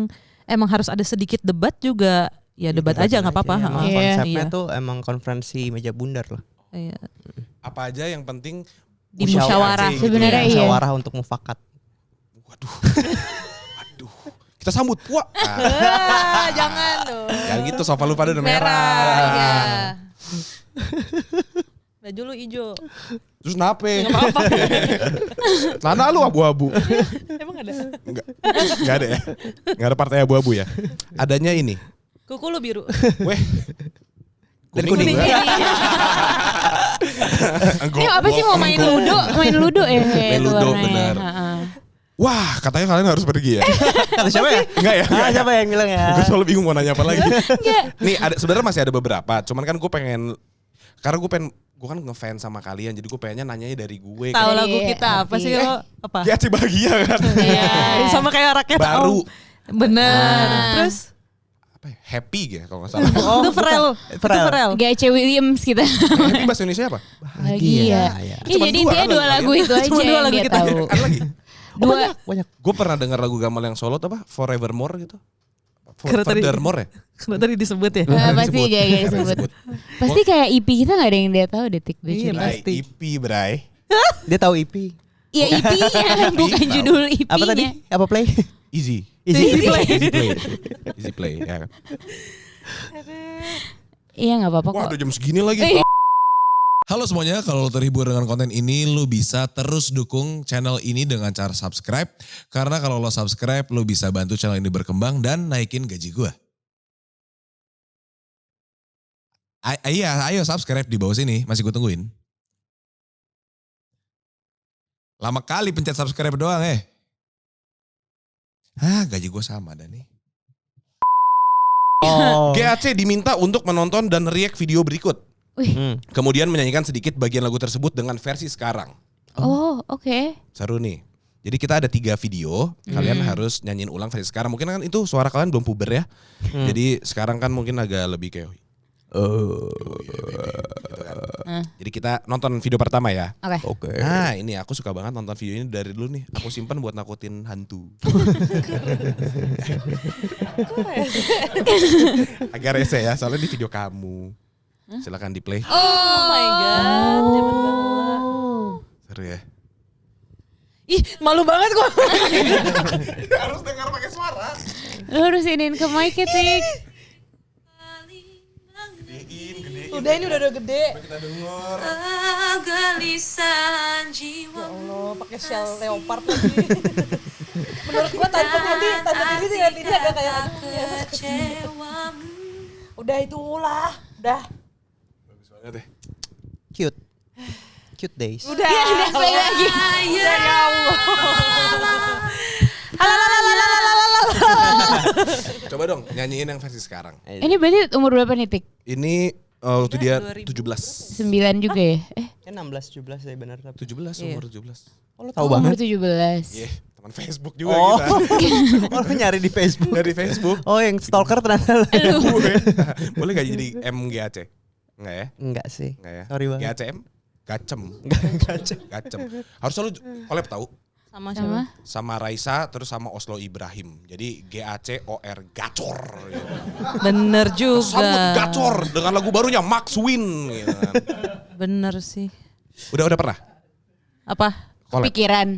emang harus ada sedikit debat juga ya debat aja nggak apa-apa. Emang Iya. konsepnya Iya. tuh emang konferensi meja bundar lah. Iya. Apa aja yang penting Di musyawarah. gitu Sebenarnya ya. iya. Musyawarah untuk mufakat. Waduh. Kita sambut. Wah. Jangan tuh. Yang gitu sofa lu pada udah merah. Iya. Baju lu hijau. Terus nape? Celana lu abu-abu. Emang ada? Enggak ada ya. Enggak ada partai abu-abu ya. Adanya ini. Kuku lu biru. Weh. Kuning. juga. Ini apa sih mau main ludo? Main ludo ya. Main ludo, bener. Wah, katanya kalian harus pergi ya. Kata siapa ya? Enggak ya? Ah, siapa yang bilang ya? Gue selalu bingung mau nanya apa lagi. Nih ada sebenarnya masih ada beberapa. Cuman kan gue pengen karena gue kan ngefans sama kalian, jadi gue pengennya nanyanya dari gue. Tahu Dari lagu kita apa sih hati. lo? Apa? Ya sih bahagia kan. Iya. Sama kayak rakyat Baru. Bener. Terus Apa ya? Happy ya kalau nggak salah. itu Pharrell. Itu Pharrell. GAC Williams kita. Happy bahasa Indonesia apa? Bahagia. ya. Iya, Cuma jadi dua dia kan dua lagu lagu itu aja Cuma dua yang lagu dia kita. tahu. Ada lagi. Dua. Banyak. Gue pernah dengar lagu Gamal yang solo tuh apa? Forevermore gitu. Karena tadi- Furthermore ya? Karena tadi disebut ya. Pasti GAC disebut. Pasti kayak EP kita gak ada yang dia tahu detik gue Iya, curiga. Bray, pasti. EP Bray. Dia tahu EP. Iya EP-nya bukan Tahu. judul EP-nya. Apa tadi? Apa play? Easy. Easy play. Easy play. Easy play ya. Iya gak apa-apa Wah kok. udah jam segini lagi. Eh. Halo semuanya, kalau lo terhibur dengan konten ini, lo bisa terus dukung channel ini dengan cara subscribe. Karena kalau lo subscribe, lo bisa bantu channel ini berkembang dan naikin gaji gue. Iya, ayo subscribe di bawah sini, masih gue tungguin. Lama kali pencet subscribe doang gaji gue sama dah nih. Oh. GAC diminta untuk menonton dan react video berikut. Kemudian menyanyikan sedikit bagian lagu tersebut dengan versi sekarang. Oh oke. Seru nih. Jadi kita ada 3 video, kalian harus nyanyiin ulang versi sekarang. Mungkin kan itu suara kalian belum puber ya. Jadi sekarang kan mungkin agak lebih kayak gitu kan. Jadi kita nonton video pertama ya. Oke. Oke. Nah ini aku suka banget nonton video ini dari dulu nih. Aku simpan buat nakutin hantu. Agak rese ya, soalnya di video kamu. Silakan di play. Oh my god. Zaman dahulu. Seru ya. Ih, malu banget gua. Harus dengar pakai suara. Lu harus iniin ke mic ya, Tik. Udah ini udah gede. Kita denger. Kegelisahan jiwa. Ya Allah, pakai shell leopard lagi. Menurut gua tante Titi agak kayak kecewamu. Udah itulah, udah. Bagus banget ya. Cute days. Udah play lagi. Ya Allah. Coba dong nyanyiin yang versi sekarang. Ini berarti umur berapa nih Tik? Ini waktu dia 17. 9 juga ya? 16 17 ya benar tapi. 17 umur 17. Oh, lo tahu Umur banget. 17. Iya, teman Facebook juga kita. Oh, lo nyari di Facebook. Dari Facebook. Oh, yang stalker ternyata. Gue. Boleh gak jadi MGAC? Enggak ya? Enggak sih. Enggak ya? Sorry banget. GACM? Gacem. Gacem. Harusnya lu collab tahu Sama siapa? sama Raisa terus sama Oslo Ibrahim. Jadi GACOR Gacor gitu. Bener Sambut juga. Gacor dengan lagu barunya Max Win gitu kan. Bener sih. Udah pernah? Apa? Collab. Pikiran.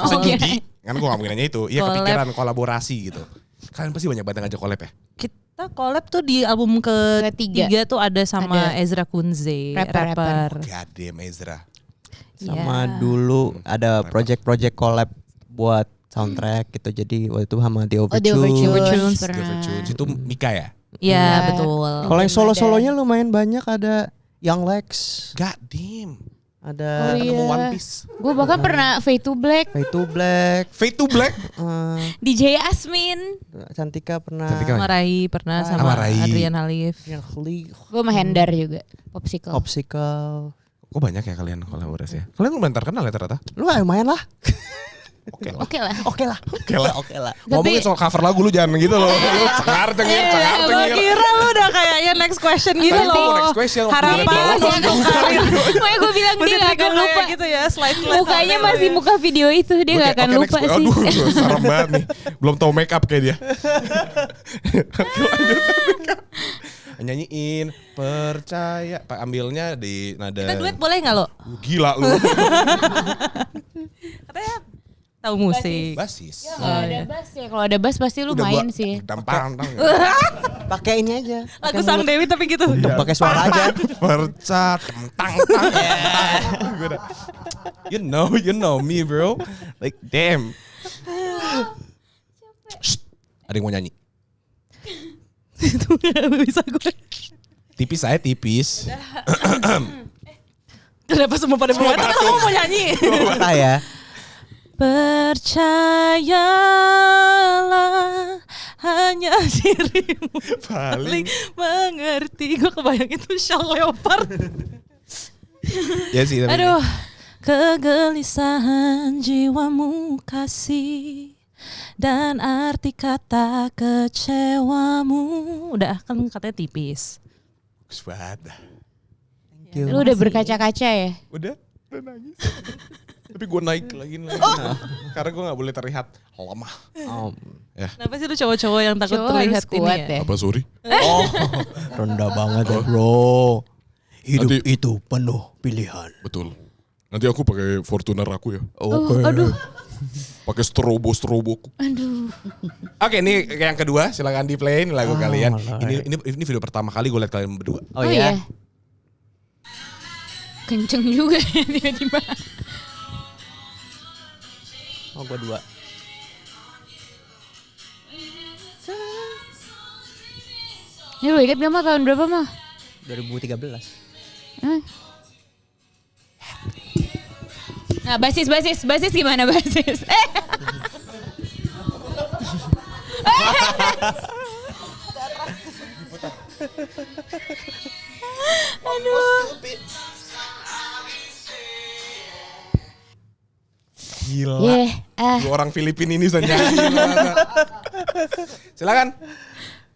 Masa jadi? Kan gue gak mungkin nanya itu. Iya Collab. kepikiran kolaborasi gitu. Kalian pasti banyak banget yang ngajak collab ya? Kita collab tuh di album ketiga tuh ada sama Ada. Ezra Kunze, Rapper. rapper. Gadem Ezra. Sama Iya. dulu ada project-project collab buat soundtrack gitu. Jadi waktu itu sama The Oh, The Overture. Overtunes The pernah. Overtunes. Itu Mika ya? Iya, Iya. betul. Kalau yang solo-solonya lumayan banyak, ada Young Lex, Gadem. ada Oh, iya. Ketemu One Piece. Gue bahkan pernah Fade to Black. Fade to Black, Fade to Black. DJ Asmin. Cantika pernah. Cantika. Sama Rai pernah Sama sama Rai. Adrian Halif. Yang Lee, Gue sama Hendar juga. Popsicle. Popsicle. Kok banyak ya kalian kolaborasi ya? Kalian lumayan terkenal ya ternyata? Lu lumayan lah. Oke lah. Oke lah. Oke lah. Oke lah. Oke lah. Ngomongin soal cover lagu lu jangan gitu loh. Lu cengar-cengir. Gue kira lu udah kayaknya next question gitu Tadi loh. mau next question. Harapan Waktu gue liat bawah, suatu karir. Makanya gue bilang dia gak akan lupa. gitu ya, slide. Mukanya masih muka video itu. Dia gak akan lupa sih. Aduh, serem banget nih. Belum tahu make up kayak dia. Oke, lanjut. Nyanyiin percaya. Pak ambilnya di nada. Kita duet boleh gak lo? Gila lu. Katanya tahu musik. Basis. Kalau ada bass ya. Kalau ada bass pasti lu Udah main gua sih. Dampang. Pakai ini aja. Lagu Sang Dewi tapi gitu. Pakai suara aja. Perca tang. You know me bro. Like damn. Shh, ada yang mau nyanyi. Itu gak bisa gue. Tipis saya tipis. Kenapa semua pada mau kamu mau nyanyi? Apa ya? Percayalah hanya dirimu Paling. mengerti. Gue kebayang itu shell leopard. Ya sih tapi. Aduh, kegelisahan jiwamu kasih dan arti kata kecewamu. Udah kan katanya tipis. Bagus banget. Lu udah berkaca-kaca ya? Udah nangis. Tapi gue naik lagi. Karena gue gak boleh terlihat lemah. Ya. Kenapa sih lu cowok-cowok yang takut Cowok terlihat harus kuat ini ya? Apa sorry? Oh, rendah banget ya bro. Hidup Nanti- itu penuh pilihan. Betul. Nanti aku pakai Fortuner aku ya. Oke. Aduh. Pakai strobo. Aduh. Oke, ini yang kedua, silakan di play ini lagu kalian. alright. Ini video pertama kali gue liat kalian berdua. Oh ya. Kenceng juga ya tiba-tiba. Oh gue dua. Ini lu inget gak mah tahun berapa mah? 2013. Nah basis gimana basis? Aduh. Gila. Yeah, Dua orang Filipina ini bisa nyanyi. Silakan.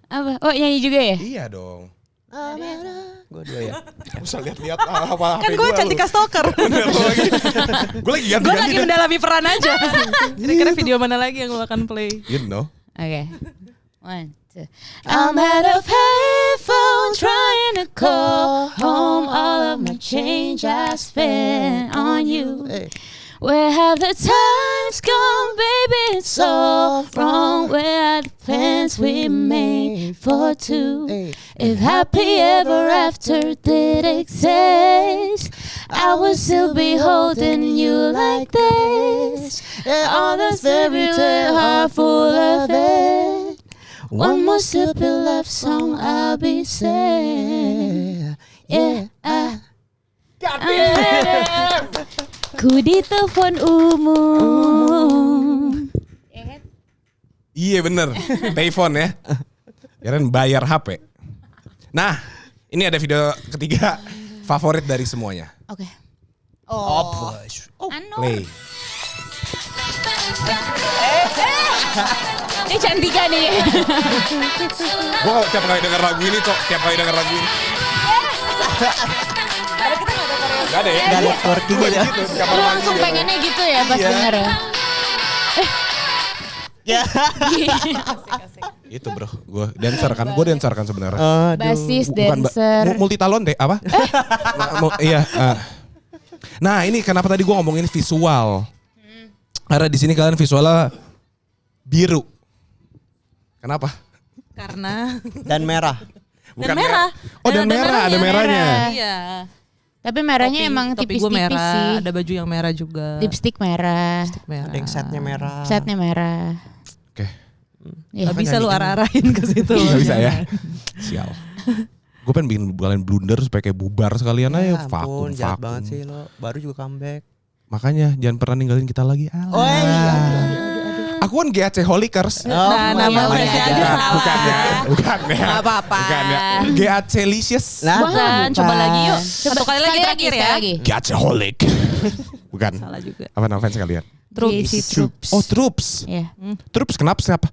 apa? Oh nyanyi juga ya? Iya dong. Gue dua ya. Gak usah lihat-lihat apa Kan gue Cantika Stalker. Gue lagi ganti-ganti. Gue lagi mendalami peran aja. Kira-kira video mana lagi yang lo akan play? You know. Oke. 1, 2. I'm at a payphone trying to call home. All of my change I spent on you. Hey. Where have the time is gone, baby, it's so wrong. Where are the plans we made for two? If happy ever after did exist, I would still be holding you like this. And all this fairy tale heart full of it. One more stupid love song, I'll be sad. Yeah. Ku di telepon umum. Iya bener, telepon ya. Kirain bayar HP. Nah, ini ada video ketiga favorit dari semuanya. Oke. Play. Ini Cantika nih. Gue tiap kali denger lagu ini, tiap kali denger lagu ini. Gak ada ya? Gak ada twerking Gue gitu. gitu, di kamar Lu mandi langsung gitu. pengennya gitu ya pas denger ya. Ya. Itu bro, gue dancer kan sebenarnya. Basis, Bukan dancer. multi talon deh, apa? Iya. Nah ini kenapa tadi gue ngomongin visual? Karena di sini kalian visualnya biru. Kenapa? Karena Dan merah. Bukan merah. Oh dan merah, ada merahnya. Iya. Tapi merahnya Topi- emang topi tipis-tipis gue merah, sih. ada baju yang merah juga. Lipstick merah. merah. Ada yang setnya merah. Setnya merah. Oke, Iya. Gak bisa lu arah-arahin ke situ. nggak bisa ya. Sial. Gue pengen bikin kalian blunder supaya kayak bubar sekalian Ya aja. ampun, jahat Vakum. banget sih lo. Baru juga comeback. Makanya jangan pernah ninggalin kita lagi. Oh iya. Aku kan GAC Holikers. Nah, nama iya, fansnya iya. aja salah. Bukan ya. Gak apa-apa. Bukan ya. GAC Licious. Nah, Bukan, coba lagi yuk. Satu kali lagi Sekali terakhir sekali ya. lagi. GAC Holik. Bukan. Salah juga. Apa nama fans kalian? Troops. JC Troops. Oh Troops. Iya. Troops kenapa siapa?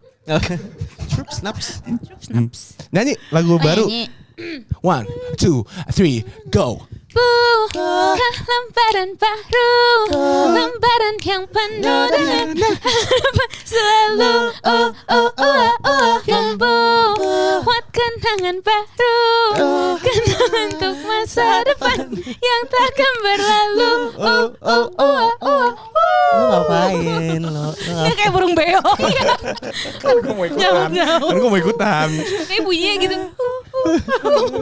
Troops snaps. Nyanyi lagu baru. Nyanyi. 1, 2, 3, go. Bukan lembaran baru, lembaran yang penuh dengan harapan selalu. Membuat kenangan baru, kenangan untuk masa depan yang takkan berlalu. Lo ngapain lo? Dia kayak burung beo. Kan gue mau ikutan. Kan gue mau ikutan. Kayak bunyinya gitu.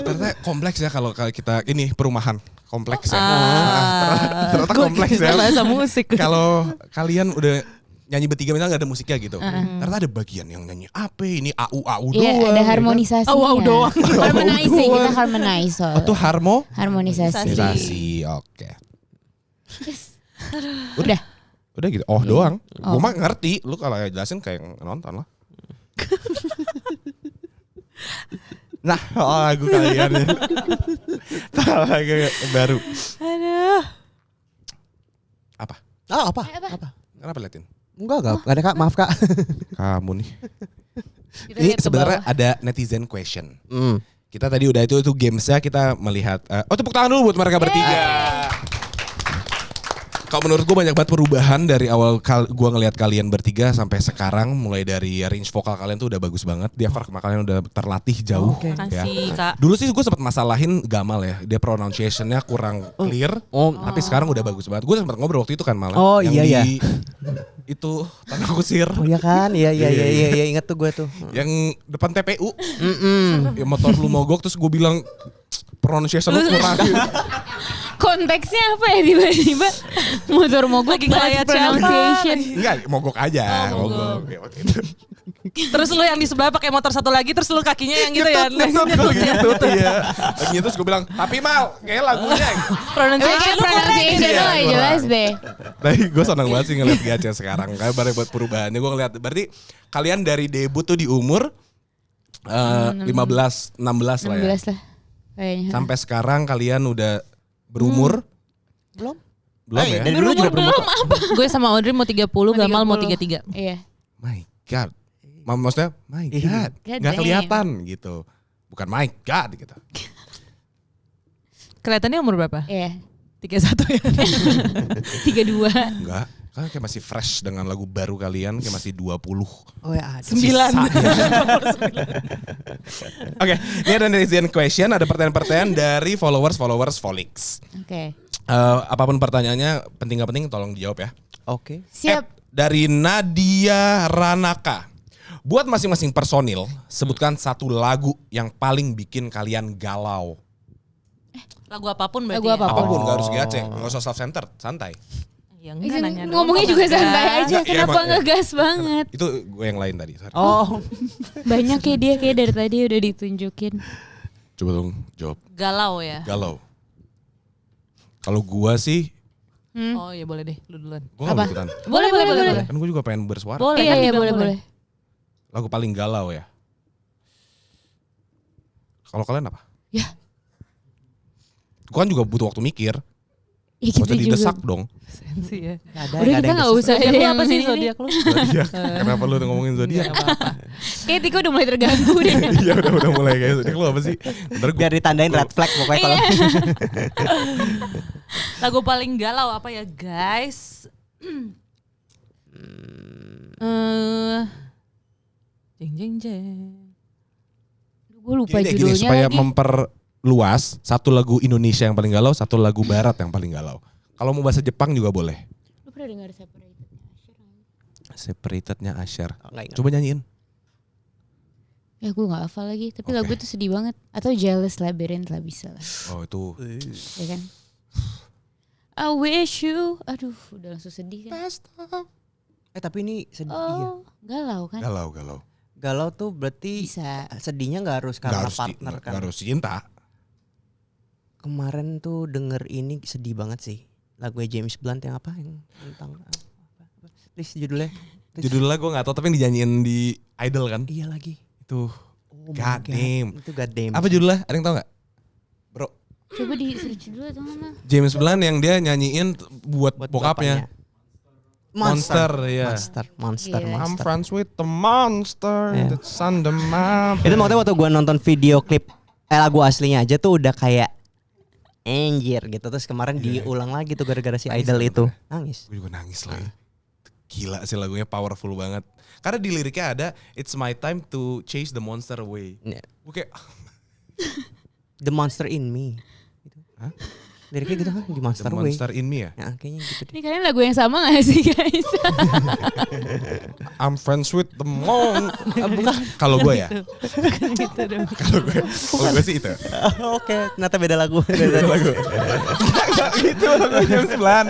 Ternyata kompleks ya kalau kita ini perumahan kompleks ya. Ternyata Gua kompleks kira ya. bahasa musik. Kalau kalian udah nyanyi bertiga misalnya gak ada musiknya gitu. Ternyata ada bagian yang nyanyi apa ini au Iya, doang. ada ya kan? harmonisasinya. doang. Harmonisasi, kita harmonize. Oh, itu Harmonisasi. harmonisasi. Oke. Udah. Udah gitu. Oh doang. Oh. Gue mah ngerti. Lu kalau jelasin kayak nonton lah. Nah, lagu kalian ya. Lagu baru. Aduh. Apa? Apa? Kenapa liatin? Enggak ada kak, maaf kak. Kamu nih. Kita Ini lihat ke sebenarnya bawah. ada netizen question. Kita tadi udah itu gamesnya kita melihat. Oh tepuk tangan dulu buat mereka bertiga. Kalau menurut gue banyak banget perubahan dari awal gue ngelihat kalian bertiga sampai sekarang. Mulai dari range vokal kalian tuh udah bagus banget. Diaphragma kalian udah terlatih jauh. Ya. Kasih kak. Dulu sih gue sempat masalahin Gamal ya. Dia pronunciation-nya kurang clear. Tapi sekarang udah bagus banget. Gue sempat ngobrol waktu itu kan malah. Oh, yang iya, di itu Tanah Kusir. Oh iya kan, iya ingat tuh gue tuh. Yang depan TPU. Ya, motor lu mogok terus gue bilang pronunciation lu kurang. Konteksnya apa ya tiba-tiba motor mogok Lagi ngeliat pronunciation. Enggak, mogok aja. Mogok. Ya, waktu itu. Terus lu yang di sebelah pakai motor satu lagi, terus lu kakinya yang gitu ya. Gitu, iya. Lagi terus gue bilang, tapi Mal, kayak lagunya. Pronunciation lu kurang. Pronunciation Iya, lo kurang. jelas deh. Tapi gue seneng banget sih ngeliat Gacha sekarang. Kayak baru buat perubahannya gue ngeliat. Berarti kalian dari debut tuh di umur 15, 16 lah ya. 16 lah kayaknya. Sampai sekarang kalian udah berumur. Belum Ya? dari dulu juga belum. Gue sama Audrey mau 30, Gamal mau 33. Iya. My God. Maksudnya my God. God Gak damn. kelihatan gitu. Bukan my God gitu. Kelihatannya umur berapa? Iya. 31 ya. 32. Enggak. Kan kayak masih fresh dengan lagu baru kalian. Kayak masih 20. Oh ya ada. 9. Oke, ini ada netizen question, ada pertanyaan-pertanyaan dari followers Volix. Oke. Apapun pertanyaannya, penting gak penting tolong dijawab ya. Oke. Siap. dari Nadia Ranaka. Buat masing-masing personil, sebutkan satu lagu yang paling bikin kalian galau. Lagu apapun berarti. Lagu ya? apapun. Apapun, gak harus GAC, gak usah self-centered, santai. Ya enggak nanya doang. Ngomongnya juga Enggak. santai aja. Enggak, iya, Kenapa emang, iya. ngegas banget? Itu gue yang lain tadi. Sorry. Oh, Banyak ya dia kayak dari tadi udah ditunjukin. Coba dong jawab. Galau ya. Galau. Kalau gua sih, Oh ya boleh deh, lu duluan. gua Apa? gak ikutan. Boleh. Kan gue juga pengen bersuara. Boleh Iya kan iya dibilang boleh. Lagu paling galau ya. Kalau kalian apa? Ya. Gua kan juga butuh waktu mikir. Ya Gak usah gitu didesak juga. dong. Sensi ya. Udah kita gak usah Zodiak ada lu yang apa sih ini. zodiak lu? Zodiak. Kenapa lu ngomongin zodiak? Enggak apa-apa. Kayak Tiko udah mulai terganggu deh. Iya udah mulai kayak zodiak lu apa sih? Bentar gua. biar ditandain red flag pokoknya kalau Lagu paling galau apa ya guys? Jeng jeng jeng. Gue lupa Gini, judulnya supaya lagi. memperluas, satu lagu Indonesia yang paling galau, satu lagu Barat yang paling galau. Kalau mau bahasa Jepang juga boleh. Lu pernah dengar Separatednya Asher? Separatednya Asher. Nggak ingat. Coba nyanyiin. Ya gue gak hafal lagi. Tapi Oke. lagu itu sedih banget. Atau Jealous Labyrinth lah bisa lah. Oh itu. Ya kan? I wish you. Aduh udah langsung sedih kan. tapi ini sedih ya. Oh galau kan? Galau. Galau tuh berarti Bisa. sedihnya nggak harus Gak karena harus, partner gak kan. harus cinta. Kemarin tuh denger ini sedih banget sih. Lagu James Blunt yang apa yang tentang apa? Please judulnya. Judulnya gue gak tahu tapi yang dinyanyiin di Idol kan. Iya lagi. Itu. Oh my God God. damn. Itu God damn. Apa judulnya? Ada yang tahu gak? Bro. Coba di search dulu atau mana? James Blunt yang dia nyanyiin buat bokapnya. bapaknya. Monster, ya. Monster. Gila. I'm friends with the monster Yeah. that's under my Itu makanya waktu gue nonton video klip lagu aslinya aja tuh udah kayak anjir gitu. Terus kemarin diulang lagi tuh gara-gara si Nangis Idol nggak itu. pernah? Nangis. Gue juga nangis lagi. Gila sih lagunya powerful banget. Karena di liriknya ada it's my time to chase the monster away. Yeah. Gue kayak The Monster in Me. Gitu. Hah? Liriknya gitu kan di the Monster Way. monster in me ya. Ya, kayaknya gitu deh. Ini kalian lagu yang sama gak sih guys? I'm friends with the Kalau gue ya. Gitu dong. Kalau gue sih itu. Oke, ternyata beda lagu. Beda lagu. Itu lagu James Blunt.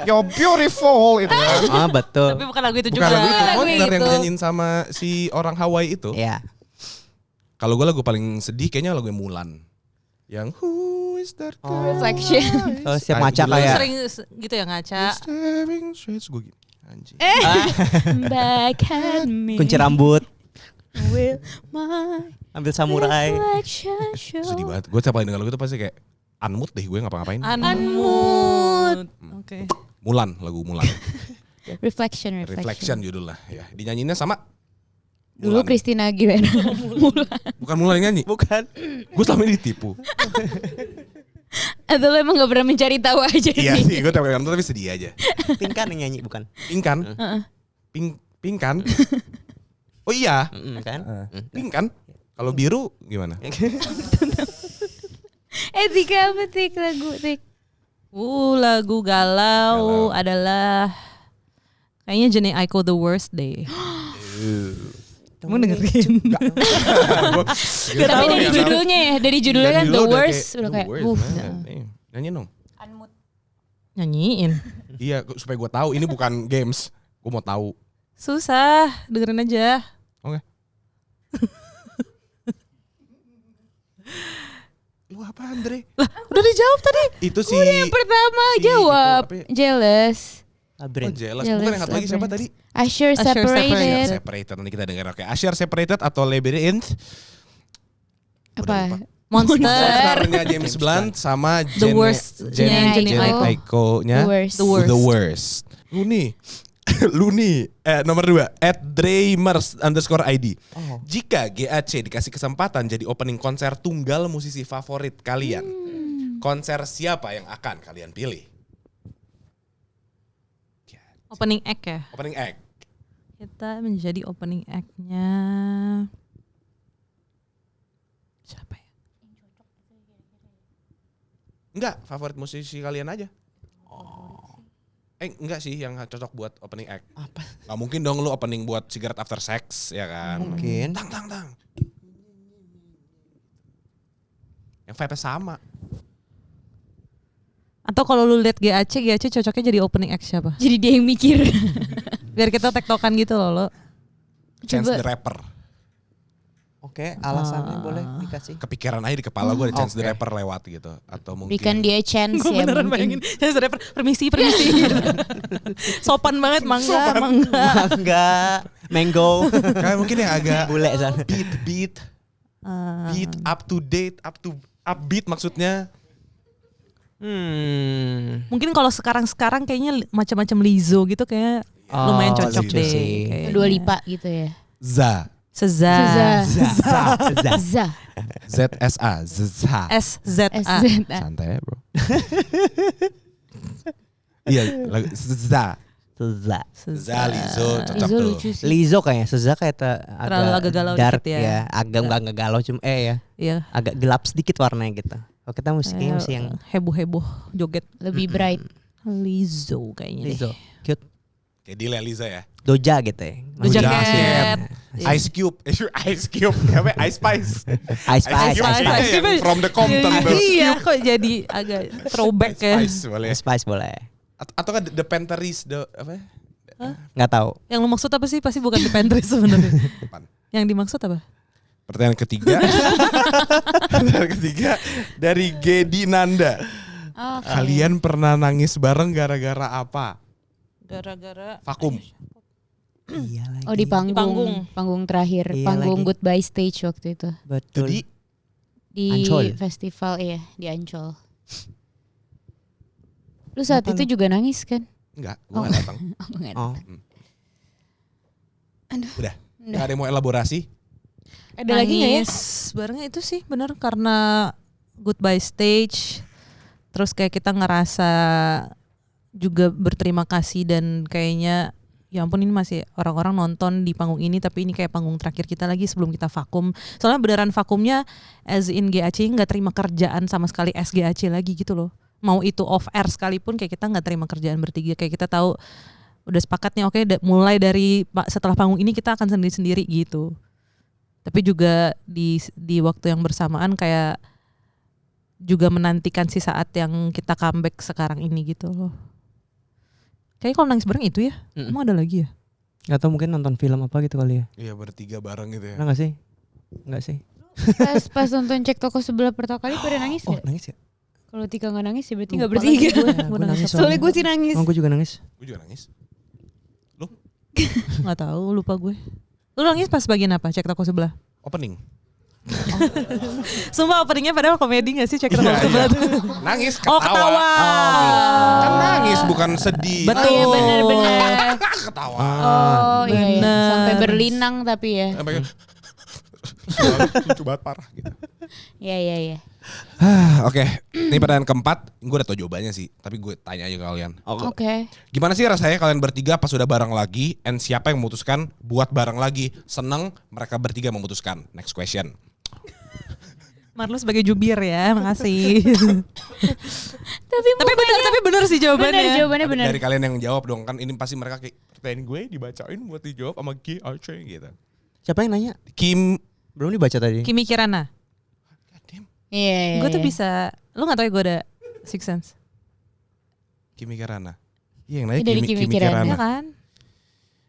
You're beautiful itu. Ah, betul. Tapi bukan lagu itu Bukan juga. lagu itu, Lagu monster yang itu. dinyanyiin sama si orang Hawaii itu. Ya. Kalau gue lagu paling sedih kayaknya lagu Mulan. Yang Who is that girl? Reflection. Kalau siap maca Judulnya kayak Sering gitu ya ngaca. Staring straight. Gue gini. Anjing. Back at me. kunci rambut, Will my ambil samurai. reflection show. Sedih banget. Gue tiap kali denger lagu itu pasti kayak unmood deh gue ngapa-ngapain. Unmood. Oke. Mulan, lagu Mulan. Reflection. Reflection judulnya. Ya, dinyanyiinnya sama Dulu Mulan. Christina Aguilera. Bukan Mulan yang nyanyi. Bukan. Gue selama ini ditipu. Atau lo emang gak pernah mencari tahu aja Iya sih? sih, gue tiap kali nonton tapi sedih aja. Pinkan yang nyanyi bukan? Pink kan? Pink kan? Oh iya, Kan? pink kan? Kalau biru gimana? Tika apa Tik lagu Tik? Lagu galau Galau. adalah kayaknya Jenny Aiko The Worst deh. Kamu dengerin? Tapi dari judulnya ya, dari judulnya kan The Worst. Udah kayak, Nyanyi dong. Nyanyiin. Iya, supaya gue tahu ini bukan games. Gue mau tahu. Susah, dengerin aja. Oke. Lu apa Andre? Lah, udah dijawab tadi. Itu si Yang pertama si jawab itu, apa ya? Jealous. Oh, Labrin. jelas. Jealous, Bukan yang satu lagi siapa Labyrinth. tadi? Usher Usher Separated. Separated. Nanti kita dengar. Oke, Usher Separated atau Labyrinth? Apa? Monster. Monsternya James Blunt sama The Worst. Jenny Aiko-nya The Worst. The The Worst. Worst. Lu nih, nomor 2 @Dreamers_ID. Oh. Jika GAC dikasih kesempatan jadi opening konser tunggal musisi favorit kalian, konser siapa yang akan kalian pilih? Opening act ya. Opening act. Kita menjadi opening act-nya. Siapa ya? Enggak, favorit musisi kalian aja. Enggak sih yang cocok buat opening act. Apa? Gak mungkin dong lu opening buat Cigarette After Sex ya kan. Mungkin. Tang. Yang vibe-nya sama. Atau kalau lu lihat GAC cocoknya jadi opening act siapa? Jadi dia yang mikir. Biar kita tektokan gitu loh lo. Chance Coba. the Rapper. Oke, alasannya boleh dikasih. Kepikiran aja di kepala gue ada Chance the Oke. Rapper lewat gitu. Atau mungkin Berikan dia chance Gue ya beneran mungkin. bayangin. Permisi. Sopan banget, mangga. Enggak, mango. kayak mungkin yang agak Bule sana. beat up to date, upbeat maksudnya. Mungkin kalau sekarang kayaknya macam-macam Lizzo gitu kayak lumayan cocok gitu deh. sih. Kayaknya. Dua Lipa gitu ya. Seza. Za. ZSA. SZA. SZA. Santai ya, bro. Iya, lagu Za. Lizzo cocok Lizzo tuh. lucu sih. Lizo kayaknya, Seza kayak Terlalu agak galau dark dikit ya. agak enggak galau cuma ya. Iya. Agak gelap sedikit warnanya gitu. Kalau kita musiknya mesti yang heboh joget. Lebih bright. Lizzo kayaknya Lizo. deh. Cute. Kayak Dila Liza ya. Doja gitu ya. Doja Doja Cat. Cat. Ice Cube. Apa? Ice Spice. Ice Spice. Yang from the Compton tuh. Iya, kok jadi agak throwback ya. Spice boleh. Ice Spice boleh. Atau kan The Panteris, apa? Nggak tahu. Yang lu maksud apa sih? Pasti bukan The Pantress sebenarnya. Depan. Yang dimaksud apa? Pertanyaan ketiga. Pertanyaan ketiga dari Gedi Nanda. Oke. Kalian pernah nangis bareng gara-gara apa? Gara-gara Vakum. Iya lagi. Oh di panggung. panggung. Panggung terakhir. Iya Panggung lagi. Goodbye Stage waktu itu. Betul. Jadi Di Ancol. festival iya. Di Ancol. Lu saat Kenapa itu juga nangis kan? enggak, gue gak datang. Oh, enggak. Oh. Udah. Gak ada yang mau elaborasi? Ada lagi nggak ya? Nangis barengnya itu sih bener karena Goodbye Stage. Terus kayak kita ngerasa juga berterima kasih dan kayaknya ya ampun ini masih orang-orang nonton di panggung ini tapi ini kayak panggung terakhir kita lagi sebelum kita vakum. Soalnya beneran vakumnya as in GAC nggak terima kerjaan sama sekali as GAC lagi gitu loh. Mau itu off air sekalipun kayak kita nggak terima kerjaan bertiga, kayak kita tahu udah sepakat nih oke mulai dari setelah panggung ini kita akan sendiri-sendiri gitu. Tapi juga di waktu yang bersamaan kayak juga menantikan si saat yang kita comeback sekarang ini gitu loh. Kayaknya kalau nangis bareng itu ya. Emang ada lagi ya? Gak tau mungkin nonton film apa gitu kali ya. Iya bertiga bareng gitu ya. Pernah gak sih? Enggak sih. Pas nonton Cek Toko Sebelah pertama kali pada nangis Oh nggak? nangis ya? Kalau Tika nggak nangis ya berarti nggak Lupa bertiga. lagi gue. Gue Gue nangis nangis Soalnya gue sih nangis. Oh gue juga nangis. Gue juga nangis. Nggak tahu, lupa gue. Lu nangis pas bagian apa? Cek toko sebelah. Opening. Sumpah openingnya padahal komedi gak sih cek toko Iya, sebelah iya. tuh? Nangis ketawa. Oh ketawa. Kan nangis bukan sedih. Betul. Oh iya benar-benar. Ketawa. Oh iya, iya. Bener. Sampai berlinang tapi ya. Sampai lucu banget parah gitu. Iya. Oke, ini pertanyaan keempat. Gue udah tau jawabannya sih, tapi gue tanya aja ke kalian. Oke. Gimana sih rasanya kalian bertiga pas udah bareng lagi, and siapa yang memutuskan buat bareng lagi? Seneng mereka bertiga memutuskan. Next question. Marlo sebagai jubir ya, makasih. Tapi tapi bener sih jawabannya. benar jawabannya benar. Dari kalian yang jawab dong, kan ini pasti mereka kayak pertanyaan gue dibacain buat dijawab sama G, Arce gitu. Siapa yang nanya? Kim. Belum dibaca tadi. Kimi Kirana. Iya. Gue tuh bisa, lu gak tau ya gue ada Six Sense? Kimi Kirana. Iya yang nanya Ini dari Kimi Kirana. Iya kan?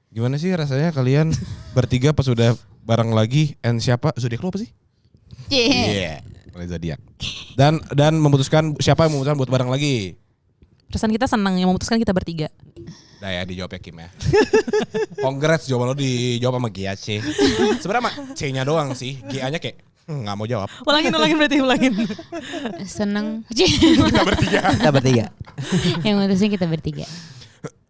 Gimana sih rasanya kalian bertiga pas udah bareng lagi, and siapa? Zodiak lu apa sih? Iya. Oleh Zodiak. Dan memutuskan siapa yang memutuskan buat bareng lagi? Perasaan kita senang yang memutuskan kita bertiga. Nah ya dijawab ya Kim ya. Congrats jawaban lo dijawab sama Gia C. Sebenarnya mah C-nya doang sih. Gia-nya kayak nggak mau jawab. Ulangin berarti ulangin. Seneng. Kita bertiga. Kita bertiga. Yang mutusin kita bertiga.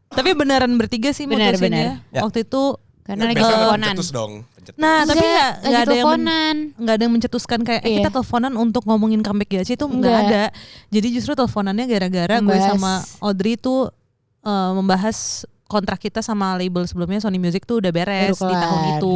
Tapi beneran bertiga sih Benar, mutusinnya. benar. Waktu itu Karena lagi Biasa teleponan. pencetus dong. Pencetus. nah tapi nggak lagi ada yang teleponan. nggak ada yang mencetuskan kayak Iya. kita teleponan untuk ngomongin comeback GAC itu nggak Nggak. ada. Jadi justru teleponannya gara-gara gue Membahas. sama Audrey tuh membahas kontrak kita sama label sebelumnya Sony Music tuh udah beres Baru di tahun kelar. itu.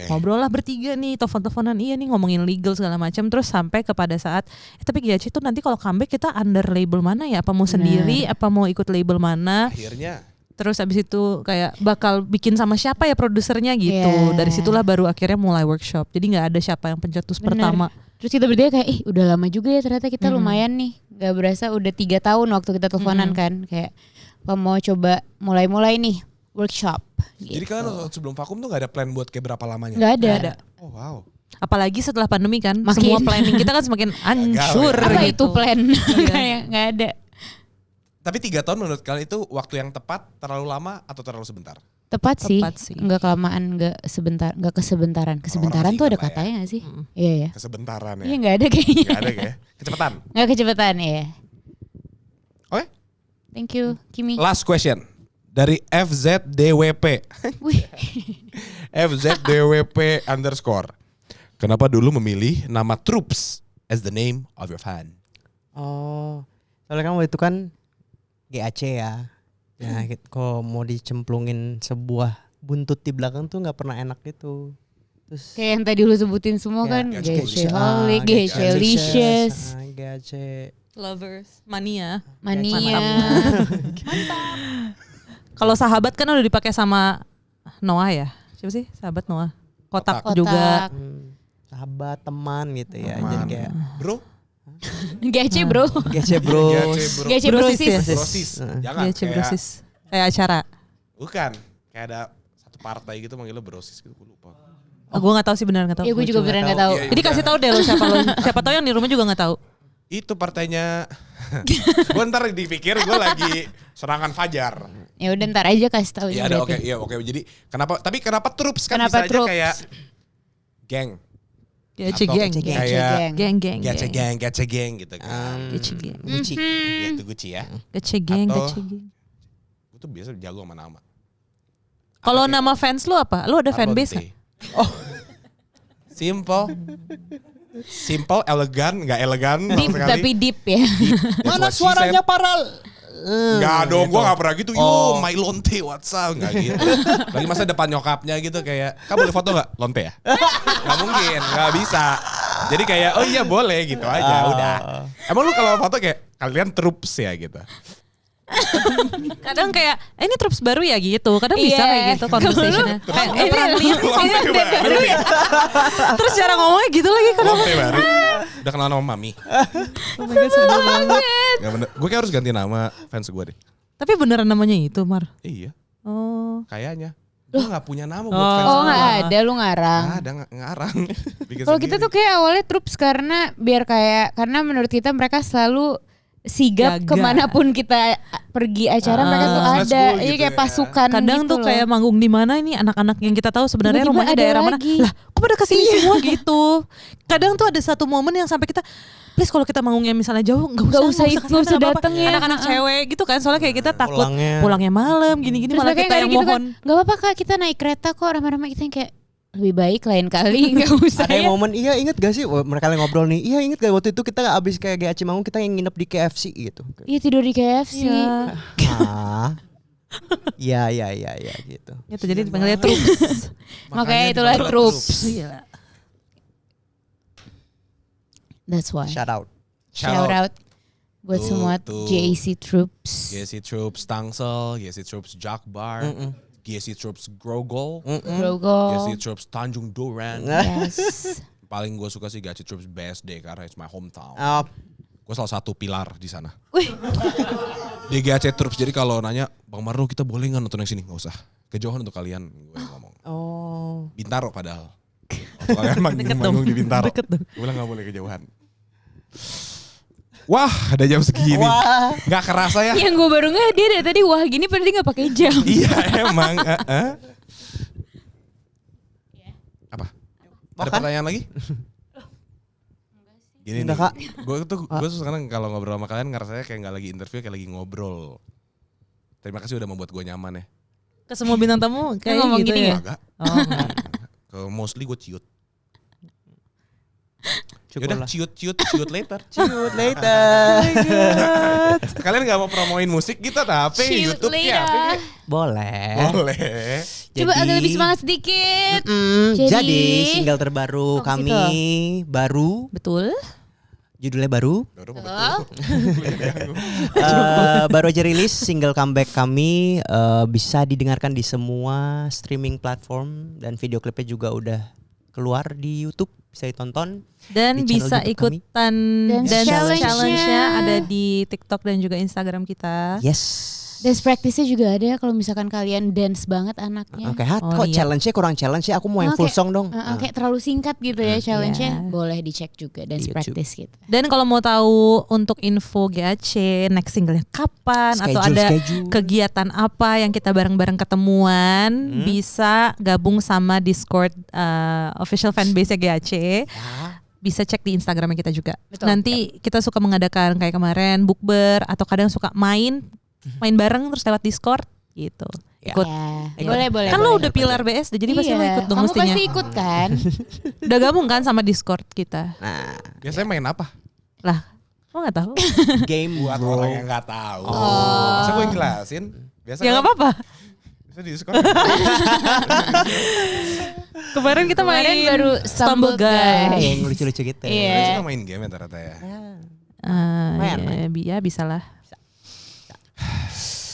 Ngobrol lah bertiga nih, telepon-teleponan iya nih ngomongin legal segala macam. Terus sampai kepada saat tapi GAC tuh nanti kalau comeback kita under label mana ya? Apa mau sendiri? Apa mau ikut label mana? Akhirnya Terus abis itu kayak bakal bikin sama siapa ya produsernya gitu. Dari situlah baru akhirnya mulai workshop. Jadi nggak ada siapa yang pencetus pertama. Terus kita berdua kayak udah lama juga ya ternyata kita lumayan nih. Gak berasa udah 3 tahun waktu kita teleponan kan. Kayak apa mau coba mulai-mulai nih workshop gitu. Jadi kalian sebelum vakum tuh gak ada plan buat kayak berapa lamanya? Gak ada. Oh wow. Apalagi setelah pandemi kan, Makin. semua planning kita kan semakin hancur Apa gitu. itu plan? Kayak gak ada. Tapi 3 tahun menurut kalian itu waktu yang tepat, terlalu lama atau terlalu sebentar? Tepat Tepat sih. sih. Enggak kelamaan, enggak sebentar, enggak kesebentaran. Kesebentaran Orang-orang tuh ada sih nggak katanya gak sih? Iya ya. Kesebentaran ya? Iya enggak ada kayaknya. Gak ada kayak kecepatan. Enggak kecepatan ya. Oke. Thank you Kimi. Last question dari FZDWP. Wih. FZDWP _. Kenapa dulu memilih nama Troops as the name of your fan? Oh, soalnya kan waktu itu kan GAC ya. Nah, kalau mau dicemplungin sebuah buntut di belakang tuh nggak pernah enak gitu. Terus Kayak yang tadi lu sebutin semua Ya, kan. Gace Gaceholic, Gacelicious, GAC. Lovers, mania. Mania. Kalau sahabat kan udah dipakai sama Noah ya. Siapa sih? Sahabat Noah. Kotak, Kotak. juga. Sahabat, teman gitu ya. Teman. Jadi kayak Bro? Gace bro. GAC bro. Bro. Gace Brosis ya? brosis. Brosis. Jangan Dia kayak Brosis. Kayak acara. bukan. Kayak ada satu partai gitu manggil lo Brosis gitu, gue lupa. Gue gak tahu sih benar gak tahu. Ya gue juga beneran gak tahu. Iya, Jadi kasih tahu deh lo siapa lo. Siapa tahu yang di rumah juga gak tahu. Itu partainya gue ntar dipikir gue lagi serangan Fajar. Ya udah ntar aja kasih tahu. Iya ada oke, iya oke. Jadi kenapa Troops kan Kenapa bisa aja Troops? kayak geng. Gace Atau geng. kayak Geng. Gace geng gitu kan. Gace geng. Gucci. Ya itu Gucci ya. Gace geng. Atau- Gace geng. Gue tuh biasa jago sama nama. Kalau nama fans lu apa? Lu ada fanbase gak? Simple, elegan, nggak elegan. Deep sama sekali. tapi deep ya. That's what she said. Paral? Nggak dong, gue nggak pernah gitu. Yo, Oh. my lonte, what's up? Nggak gitu. Lagi masa depan nyokapnya gitu kayak, kamu boleh foto nggak? Lonte ya? Nggak mungkin, nggak bisa. Jadi kayak, oh iya boleh gitu aja, udah. Emang lu kalau foto kayak, kalian Troops ya gitu. Kadang kayak ini Troops baru ya gitu. Kadang bisa Iya. kayak gitu conversationnya. Kayak nggak pernah lihat Lonte baru nih. terus cara ngomongnya gitu lagi. Kenapa? Lonte baru. Udah kenal nama Mami. Oh my God, sedih banget. Gak bener. Gue kayak harus ganti nama fans gue deh. Tapi beneran namanya itu Mar. Iya, Oh. kayaknya. Gue gak punya nama buat Oh. fans Oh gue. nggak ada lu ngarang. Nggak ada, ngarang. Bikin Kalau kita sendiri. tuh kayak awalnya Troops karena biar kayak karena menurut kita mereka selalu sigap Jaga. kemanapun kita pergi acara mereka tuh Let's ada. go Iya gitu kayak ya. pasukan Kadang gitu tuh loh. kayak manggung di mana ini anak-anak yang kita tahu sebenarnya Tiba-tiba rumahnya ada daerah lagi. mana. Lah, kok pada kesini semua gitu. Kadang tuh ada satu momen yang sampai kita please kalau kita manggungnya misalnya jauh nggak usah nggak usah apa-apa. datang ya. Anak-anak cewek gitu kan soalnya kayak kita takut Pulangnya. pulangnya malam gini-gini Terus malah mereka kita kayak yang gitu mohon. kan, gak apa-apa kak kita naik kereta kok rame-rame, kita yang kayak lebih baik lain kali nggak usah Ada ya. yang momen, iya inget gak sih mereka lagi ngobrol nih, iya inget gak waktu itu kita abis kayak GAC Mangung kita yang nginep di KFC gitu. Iya tidur di KFC. Iya. Ah. Iya gitu. Itu jadi dipanggilnya Troops. Makanya itulah dipanggil Troops. Iya. That's why. Shout out. Shout out buat Tuh, semua tuh. JC Troops. GSC Troops Tangsel, GSC Troops Jakbar, GSC Troops Grogol, Grogo. GSC Troops Tanjung Duren. Yes. Paling gue suka sih GSC Troops BSD karena it's my hometown. Gue salah satu pilar di sana. Wih. Di GSC Troops, jadi kalau nanya, Bang Marno kita boleh nggak nonton yang sini? Nggak usah. Kejauhan untuk kalian, gue ngomong. Oh. Bintaro padahal. Waktu kalian manggung di Bintaro. Gue bilang nggak boleh kejauhan. Wah, ada jam segini. Wah. Nggak kerasa ya? Yang gue baru nggak dia dari tadi wah gini padahal dia nggak pakai jam. Iya emang. Apa? Ada Makan? pertanyaan lagi? Gini Udah, nih, Kak. gue tuh sekarang kalau ngobrol sama kalian ngerasanya kayak nggak lagi interview, kayak lagi ngobrol. Terima kasih udah membuat gue nyaman ya. Ke semua bintang tamu kayak ngomong gitu gini ya. Agak. Oh, enggak. Ke mostly gue ciut. Cukup Yaudah lah. ciut later. Ciut later. Kalian nggak mau promoin musik kita tapi Ciut YouTube later. ya? Boleh. Boleh. Coba agak lebih semangat sedikit. Jadi single terbaru Fokus kami baru, Betul. judulnya baru. Oh. Baru aja rilis single comeback kami, bisa didengarkan di semua streaming platform dan video klipnya juga udah keluar di YouTube, bisa ditonton. Dan Di channel bisa YouTube kami. ikutan Dance dance challenge-nya. challenge-nya ada di TikTok dan juga Instagram kita. Yes. Dance practice-nya juga ada kalau misalkan kalian dance banget anaknya. Oke, Oh, kok lihat. challenge-nya kurang challenge ya? Aku mau yang full Oke. song dong. Kayak terlalu singkat gitu ya challenge-nya. Iya. Boleh dicek juga dance Di YouTube. practice gitu. Dan kalau mau tahu untuk info GAC next single-nya kapan atau ada Schedule. kegiatan apa yang kita bareng-bareng ketemuan, bisa gabung sama Discord official fanbase-nya GAC. Bisa cek di Instagramnya kita juga. Betul. Nanti kita suka mengadakan kayak kemarin bukber atau kadang suka main bareng terus lewat Discord gitu. Ya. Ikut. Ya. Boleh. Kan lo boleh. udah pilar BSD jadi pasti lo ikut dong Kamu mestinya. pasti ikut kan? Udah gabung kan sama Discord kita. Nah, Biasanya main apa? Lah, lo nggak tahu? game Buat bro. orang yang nggak tahu. Oh. Masa gue yang jelasin? Biasa Ya nggak apa-apa. Bisa di Discord. Kemarin kita Kemarin main baru Stumble Ah, Guys. yang lucu-lucu gitu. Iya. Kita suka main game ya ternyata ya. Ya bisa lah.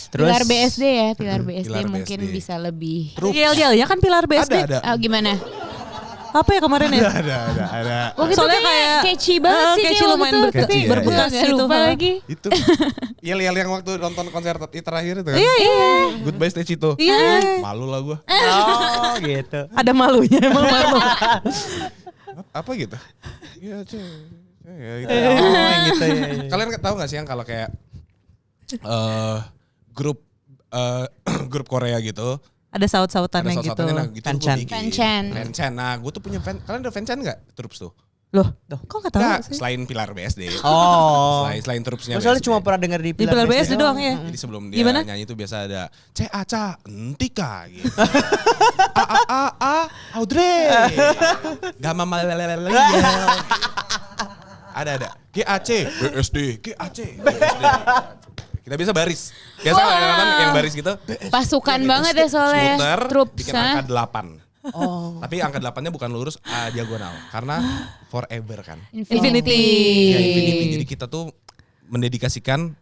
Terus Pilar BSD ya, Pilar BSD Pilar mungkin BSD. bisa lebih. Ya kan pilar BSD. Ada. Gimana? Apa ya kemarin ya? Ada. Waktu itu Soalnya kayak kayak- catchy banget sih catchy kayak lumayan waktu itu, berkesan. tapi Catchy, berbekas nggak gitu. lupa lagi. Itu Yel yang waktu nonton konser terakhir itu kan. Iya. Goodbye Stage itu. Iya. Malu lah gue. oh gitu. Ada malunya emang malu. Apa gitu? Iya ya gitu. Oh, yang gitu ya. Kalian tahu nggak sih yang kalau kayak grup grup Korea gitu, Ada saut-sautannya ada gitu. saut-sautannya nah gitu Fanchan. gue bikin. Fanchan. Fanchan. Nah, gue tuh punya fan. Kalian ada Fanchan nggak? Troops tuh. Loh, kok nggak tahu Nggak, sih? selain Pilar BSD. Oh. Selain Troopsnya. Gue soalnya BSD. cuma pernah denger di Di pilar BSD doang ya. Jadi sebelum dia Gimana? nyanyi itu biasa ada Caca Entika gitu. Audrey. Gama malalalalalal. Ada. GAC BSD. Kita biasa baris. Biasa kadang-kadang yang baris gitu. Pasukan banget ya soalnya ya. Muter, Troops. bikin angka 8. Tapi angka 8-nya bukan lurus, diagonal. Karena forever kan. Infinity. Ya, Infinity. Jadi kita tuh mendedikasikan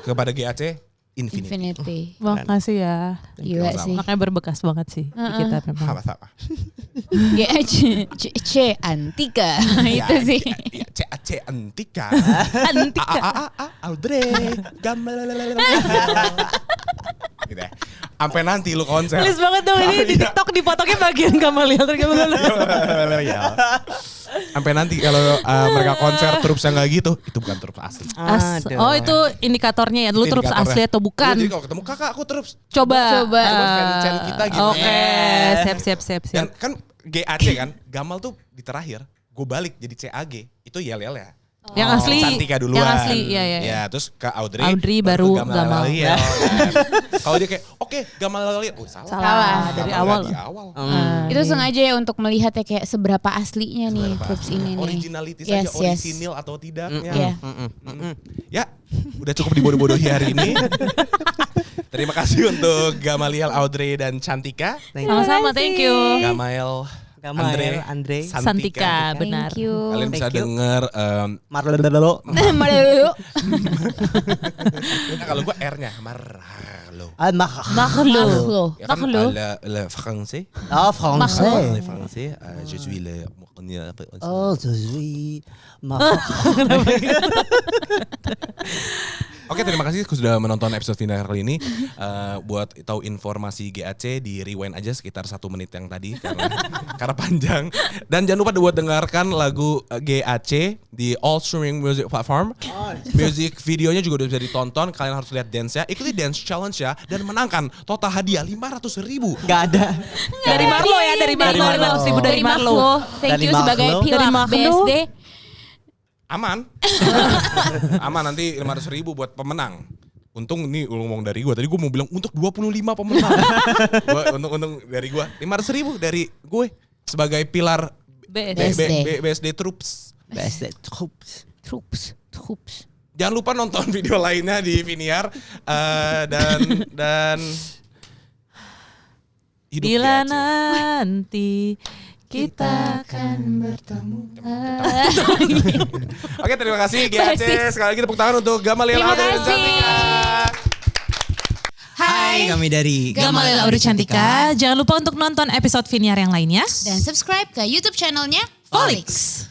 kepada GAC Infinity. Infinity. Makasih ya. Gila Sama-sama. sih. Makanya berbekas banget sih di kita memang. Sama-sama. C Antika. Itu sih. Ya, CAC Antika. Antika. Audrey. Gamal. Gitu ya. Sampai nanti lu konser. Please banget dong ini di TikTok dipotongnya bagian Gamaliel. Sampai nanti kalau mereka konser Troops yang gak gitu, itu bukan Troops asli. Aduh. Oh itu indikatornya ya. Dulu Troops Indikatornya. asli atau bukan? Jadi kalau ketemu kakak aku Troops. Coba. Coba. Fanchan kita gimana? Oke, siap. Dan kan GAC kan, Gamal tuh di terakhir, gue balik jadi CAG, itu yel-yel ya. Yang asli. Cantika duluan. Yang asli, iya. Ya, terus ke Audrey. Audrey baru ke Gamal. Yel. Kalau dia kayak, oke Gamal Yel. Oh salah. Salah. Dari Gamal awal. Di awal. Itu sengaja ya untuk melihat ya kayak seberapa aslinya nih Troops ini nih. Originality Yes, saja, yes. orisinil atau tidak. Iya. Ya, udah cukup dibodoh-bodohi hari ini. Terima kasih untuk Gamaliel, Audrey, dan Cantika. Sama-sama, thank you. Gamael, Andre. Santika, benar. Thank you. Kalian bisa Thank you. denger Marlo. Malu. kalau gue R-nya Marlo. Makhluk. Ya kan Makhluk. le français. Oh, français. Le français, je suis le Oh, je suis Oke, terima kasih sudah menonton episode final kali ini. Buat tahu informasi GAC di rewind aja sekitar 1 menit yang tadi karena panjang. Dan jangan lupa buat dengarkan lagu GAC di all streaming music platform. Music videonya juga udah bisa ditonton. Kalian harus lihat dance-nya. Ikuti dance challenge ya dan menangkan total hadiah 500.000. Gak ada. Dari Marlo ya, dari Marlo. 500.000 dari Marlo. Thank Dari you sebagai Makhluk. pilaf Dari Makhluk. BSD. Aman. Aman nanti 500.000 buat pemenang. Untung ini ngomong dari gue. Tadi gue mau bilang untuk 25 pemenang. Untung dari gue 500.000 dari gue sebagai pilar BSD Troops. BSD Troops. Jangan lupa nonton video lainnya di Viniar dan Hidup Bila GAC. nanti kita akan bertemu. Oke, terima kasih GAC. Sekali lagi tepuk tangan untuk Gamaliel Terima Audrey dan kasih. Cantika. Hai, kami dari Gamaliel Audrey Cantika. Jangan lupa untuk nonton episode Viniar yang lainnya. Dan subscribe ke YouTube channelnya Volix.